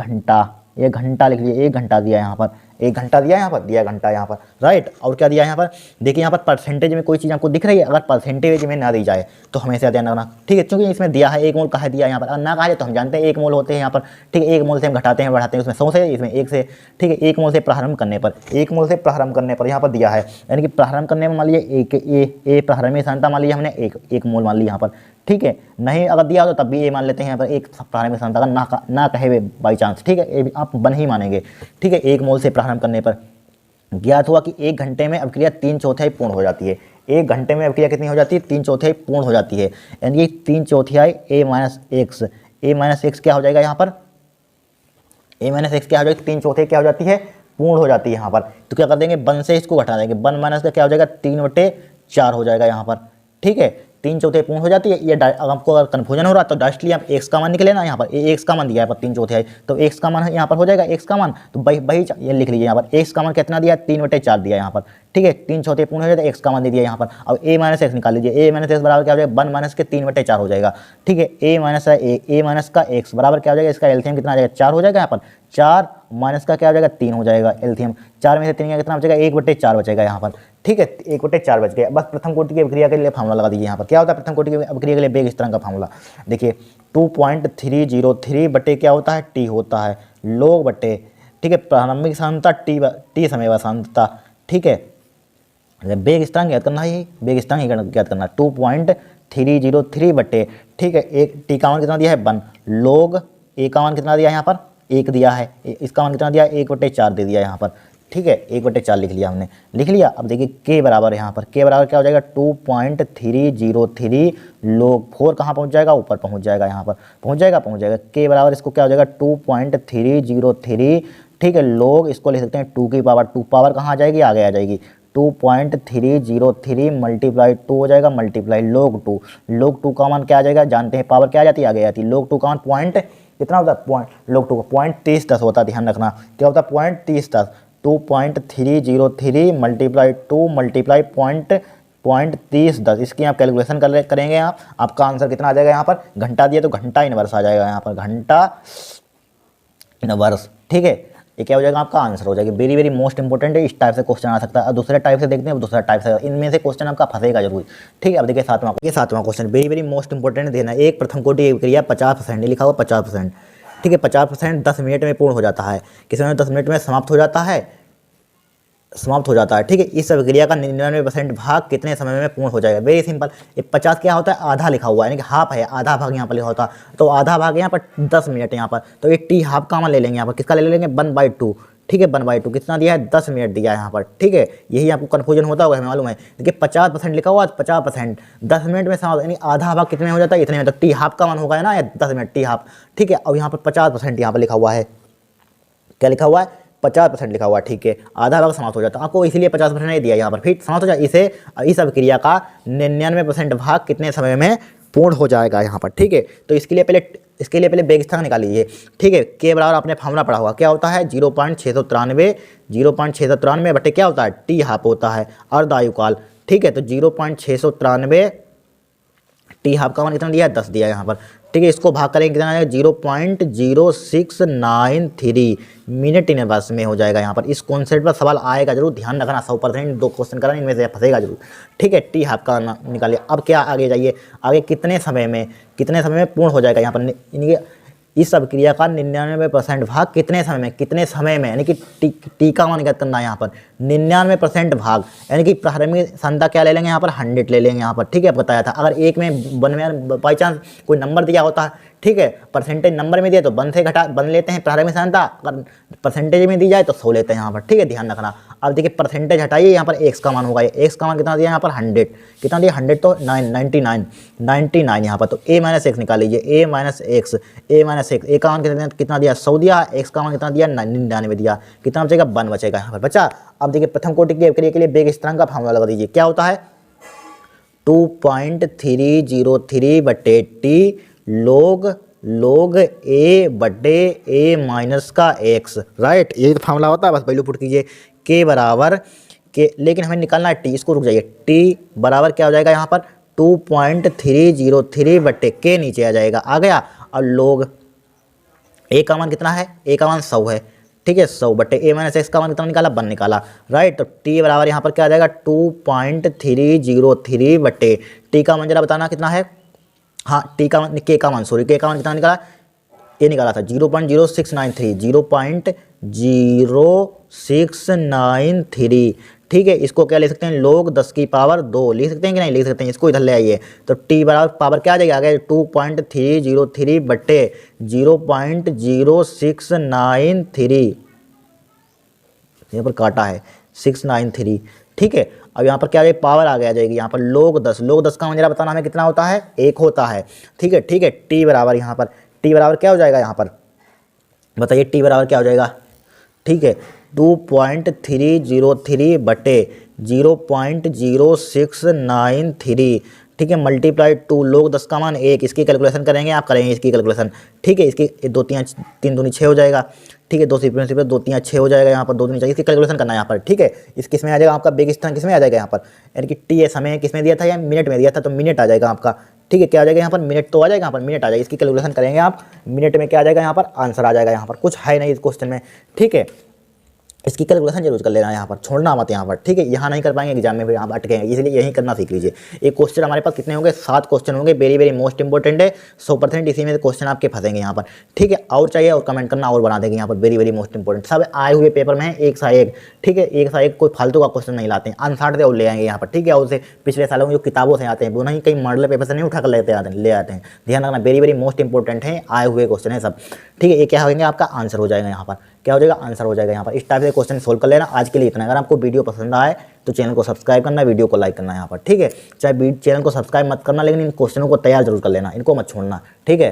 घंटा लिख लीजिए, 1 घंटा दिया यहाँ पर, 1 घंटा दिया यहाँ पर, दिया घंटा यहाँ पर, राइट। और क्या दिया यहाँ पर, देखिए यहाँ पर परसेंटेज में कोई चीज़ आपको दिख रही है, अगर परसेंटेज में ना दी जाए तो हमेशा ध्यान रखना। ठीक है, क्योंकि इसमें दिया है 1 मोल कहा दिया यहाँ पर, ना कहा जाए तो हम जानते हैं 1 मोल होते हैं यहाँ पर। ठीक है, 1 मोल से हम घटाते हैं बढ़ाते हैं, उसमें 100 से, इसमें 1 से। ठीक है, 1 मोल से प्रारंभ करने पर यहाँ पर दिया है, यानी कि प्रारंभ करने में मान लीजिए ए प्रारंभिक सांद्रता मान लीजिए हमने 1 मोल मान लिया यहाँ पर। ठीक है, नहीं अगर दिया हो तो तब भी ये मान लेते हैं यहाँ पर, एक प्रारंभिक सांद्रता का ना कहे बाई चांस। ठीक है, ये आप बन ही मानेंगे। ठीक है, 1 मोल से प्रारंभ करने पर ज्ञात हुआ कि 1 घंटे में अभिक्रिया 3/4 पूर्ण हो जाती है। 1 घंटे में अभिक्रिया कितनी हो जाती है, 3/4 पूर्ण हो जाती है, यानी कि 3/4 a माइनस एक्स क्या हो जाएगा यहाँ पर, a माइनस एक्स क्या हो जाएगा, 3/4 क्या हो जाती है, पूर्ण हो जाती है यहाँ पर। तो क्या कर देंगे, 1 से इसको घटा देंगे, 1 माइनस का क्या हो जाएगा, 3/4 हो जाएगा यहाँ पर। ठीक है, 3/4 पूर्ण हो जाती है। ये आपको अगर कन्फ्यूजन हो रहा तो डायरेक्टली आप एक्स का मान निकले ना, यहाँ पर एक्स का मान दिया है पर 3/4, तो एक्स का मान यहाँ पर हो जाएगा, एक्स का मान तो वही ये लिख लीजिए यहाँ पर, एक्स का मान कितना दिया, 3/4 दिया यहाँ पर। ठीक है, 3/4 पूर्ण हो जाता है, एक्स का मान दे दिया यहाँ पर। अब a माइनस एक्स निकाल लीजिए, a माइनस एक्स बराबर क्या हो जाएगा, 1 माइनस के 3/4 हो जाएगा। ठीक है, a माइनस का एक्स बराबर क्या हो जाएगा, इसका एलसीएम कितना आ जाएगा, 4 हो जाएगा यहाँ पर। 4 माइनस का क्या हो जाएगा, 3 हो जाएगा एलसीएम। 4 में से 3 का कितना बचेगा, 1/4 बचेगा यहाँ पर। ठीक है, 1/4 बच गया। बस प्रथम कोटि की अभिक्रिया के लिए फार्मूला लगा दीजिए यहाँ पर। क्या होता है प्रथम कोटि की अभिक्रिया के लिए वेग स्थिरांक का फार्मूला, देखिए 2.303 बटे क्या होता है, टी होता है, लोग बटे। ठीक है, प्रारंभिक सांद्रता टी समय सांद्रता। ठीक है, वेग स्थिरांक याद करना है, वेग स्थिरांक याद करना, 2.303 बटे। ठीक है, एक टी का मान कितना दिया है, 1, लोग ए का मान कितना दिया है यहाँ पर, 1 दिया है, इसका मान कितना दिया है, 1/4 दे दिया यहाँ पर। ठीक है, 1/4 लिख लिया हमने, लिख लिया। अब देखिए के बराबर यहाँ पर के बराबर क्या हो जाएगा 2.303 लोग 4 कहाँ पहुँच जाएगा, ऊपर पहुँच जाएगा, यहाँ पर पहुँच जाएगा के बराबर इसको क्या हो जाएगा 2.303, ठीक है, लोग इसको लिख सकते हैं 2 की पावर, 2 पावर कहाँ आ जाएगी, आगे आ जाएगी 2.303 मल्टीप्लाई 2 हो जाएगा मल्टीप्लाई लोग 2 का मान क्या आ जाएगा, जानते हैं पावर क्या आ जाती है, आगे आती है। लोग 2 का मान पॉइंट कितना होता है, पॉइंट लोग 2 का पॉइंट 3010 होता है, ध्यान रखना क्या होता है पॉइंट 3010, 2.303 मल्टीप्लाई 2 मल्टीप्लाई पॉइंट 3010। इसकी आप कैलकुलेशन करेंगे आपका आंसर कितना आ जाएगा, यहाँ पर घंटा दिया तो घंटा इनवर्स आ जाएगा, यहाँ पर घंटा इनवर्स, ठीक है, ये क्या हो जाएगा आपका आंसर हो जाएगा। वेरी वेरी मोस्ट इंपॉर्टेंट है, इस टाइप से क्वेश्चन आ सकता है। और दूसरे टाइप से देखते हैं, दूसरा टाइप से, इनमें से क्वेश्चन आपका फंसेगा जरूर, ठीक है। अब देखिए सातवां question very very most important देना। एक प्रथम कोटि क्रिया 50% लिखा हुआ 50%, ठीक है, 50% 10 मिनट में पूर्ण हो जाता है, किसी में 10 मिनट में समाप्त हो जाता है, ठीक है। इस अभिक्रिया का 99% भाग कितने समय में पूर्ण हो जाएगा, वेरी सिंपल। ये 50 क्या होता है, आधा लिखा हुआ है, यानी कि हाफ है, आधा भाग यहाँ पर लिखा होता है, तो आधा भाग यहाँ पर 10 मिनट यहाँ पर, तो ये टी हाफ का मान ले लेंगे यहाँ पर, किसका ले लेंगे 1/2, ठीक है, 1/2 कितना दिया है 10 मिनट दिया है यहाँ पर, ठीक है। यही आपको कन्फ्यूजन होता होगा, हमें मालूम है। देखिए 50% लिखा हुआ 50% 10 मिनट में समाप्त, यानी आधा भाग कितने में हो जाता है, इतने में, तो टी हाफ का मान होगा ना 10 मिनट टी हाफ, ठीक है। अब यहाँ पर 50% यहाँ पर लिखा हुआ है, क्या लिखा हुआ है 50% लिखा हुआ है, ठीक है, आधा भाग समाप्त हो जाता है, आपको इसलिए 50% नहीं दिया यहाँ पर, फिर समाप्त हो जाए इसे, इस अभिक्रिया का 99% भाग कितने समय में पूर्ण हो जाएगा यहाँ पर, ठीक है। तो इसके लिए पहले बेग स्थान निकाल लीजिए, ठीक है। के बराबर आपने फॉर्मूला पढ़ा होगा, क्या होता है 0.693 बटे क्या होता है टी हाफ होता है अर्धायुकाल, ठीक है। तो 0.693 टी हाफ का मान कितना दिया है 10 दिया है यहाँ पर, ठीक है। इसको भाग करेंगे कितना आएगा 0.0693 मिनट इनवर्स में हो जाएगा यहाँ पर। इस कॉन्सेप्ट पर सवाल आएगा जरूर, ध्यान रखना, 100% 2 क्वेश्चन कराना, इनमें से फंसेगा जरूर, ठीक है। टी हाफ का निकालिए। अब क्या आगे जाइए, आगे कितने समय में पूर्ण हो जाएगा यहाँ पर, इस अभिक्रिया का 99% भाग कितने समय में, यानी कि टी का मान ज्ञात करना है यहाँ पर 99% भाग, यानी कि प्रारंभिक संख्या क्या ले लेंगे यहाँ पर 100 ले लेंगे यहाँ पर, ठीक है। बताया था अगर एक में बाई चांस कोई नंबर दिया होता है, ठीक है, परसेंटेज नंबर में दिया तो 1 लेते हैं प्रारंभिक संख्या, अगर परसेंटेज में दी जाए तो 100 लेते हैं यहाँ पर, ठीक है, ध्यान रखना। अब देखिए परसेंटेज हटाइए, यहाँ पर एक्स का मान होगा, एक्स का मान कितना दिया यहाँ पर 100, कितना दिया 100 तो 99 यहाँ पर, तो a - x निकाल लीजिए, a - x, ए का मान कितना दिया 100 दिया, एक्स का मान कितना दिया 99 दिया, कितना बचेगा 1 बचेगा यहाँ पर बचा। अब देखिए प्रथम कोटि की अभिक्रिया के लिए बेग स्थिरांक का फॉर्मूला लगा दीजिए, क्या होता है 2.303 बटे टी लोग a बटे a माइनस का x, राइट, यही तो फॉर्मूला होता है, बस वैल्यू पुट कीजिए। के बराबर के, लेकिन हमें निकालना है टी, इसको रुक जाइए, टी बराबर क्या हो जाएगा यहाँ पर 2.303 बटे के नीचे आ जाएगा, आ गया। और लोग a का मान कितना है, a का मान 100 है, ठीक है, 100 बटे a - x का मान कितना निकाला 1 निकाला, राइट। तो t बराबर यहाँ पर क्या आ जाएगा 2.303 बटे t का मान जरा बताना कितना है, हाँ के का मान कितना निकाला, ये निकाला था 0.0693, ठीक है। इसको क्या ले सकते हैं लोग 10 की पावर 2 लिख सकते हैं कि नहीं लिख सकते हैं, इसको इधर ले आइए, तो टी बराबर पावर क्या आ जाएगा आगे 2.303 बटे 0.0693, यहाँ पर काटा है 693, ठीक है। अब यहाँ पर क्या आ जाएगी पावर आगे आ जाएगी, यहाँ पर लोग 10 का मुझे बताना हमें कितना होता है 1 होता है, ठीक है, ठीक है। टी बराबर यहाँ पर टी बराबर क्या हो जाएगा यहाँ पर बताइए, टी बराबर क्या हो जाएगा, ठीक है 2.303 बटे 0.0693, ठीक है, मल्टीप्लाई 2 लोग 10 का मान 1, इसकी कैलकुलेशन करेंगे, आप करेंगे इसकी कैलकुलेशन, ठीक है। इसकी 2 3 दूनी 6 हो जाएगा, ठीक है, 2 सिर्फ 2 3 6 हो जाएगा, यहाँ पर 2 दूनी 4, इसकी कैलकुलेशन करना है यहाँ पर, ठीक है। इस किस में आ जाएगा आपका बेग स्थान, किस में आ जाएगा यहाँ पर, यानी कि टी समय किस में दिया था या मिनट में दिया था, तो मिनट आ जाएगा आपका, ठीक है। क्या आ जाएगा यहाँ पर मिनट, तो आ जाएगा यहाँ पर मिनट आ जाएगा, इसकी कैलकुलेशन करेंगे आप, मिनट में क्या आ जाएगा यहाँ पर आंसर आ जाएगा, यहाँ पर कुछ है नहीं इस क्वेश्चन में, ठीक है। इसकी कैलकुलेशन जरूर कर लेना यहाँ पर, छोड़ना मत यहाँ पर, ठीक है। यहाँ नहीं कर पाएंगे एग्जाम में, फिर आप अटकेंगे, इसलिए यही करना सीख लीजिए। एक क्वेश्चन हमारे पास कितने होंगे 7 क्वेश्चन होंगे, वेरी वेरी मोस्ट इंपॉर्टेंट है, 100% इसी में क्वेश्चन आपके फंसेंगे यहाँ पर, ठीक है। और चाहिए और कमेंट करना और बना देंगे यहाँ पर, वेरी वेरी मोस्ट इंपॉर्टेंट, सब आए हुए पेपर में है एक सा एक, ठीक है, एक सा एक, कोई फालतू का क्वेश्चन नहीं लाते हैं, अनसाट से और ले आएंगे यहाँ पर, ठीक है। और उसे पिछले सालों में जो किताबों से आते हैं वो नहीं, कहीं मॉडल पेपर से नहीं उठा कर ले आते हैं, ध्यान रखना, वेरी वेरी मोस्ट इंपॉर्टेंट है, आए हुए क्वेश्चन है सब, ठीक है। ये क्या होंगे आपका आंसर हो जाएगा यहाँ पर, क्या हो जाएगा, आंसर हो जाएगा यहाँ पर। इस टाइप से क्वेश्चन सोल्व कर लेना। आज के लिए इतना। अगर आपको वीडियो पसंद आए तो चैनल को सब्सक्राइब करना, वीडियो को लाइक करना यहाँ पर, ठीक है। चाहे चैनल को सब्सक्राइब मत करना, लेकिन इन क्वेश्चनों को तैयार जरूर कर लेना, इनको मत छोड़ना, ठीक है।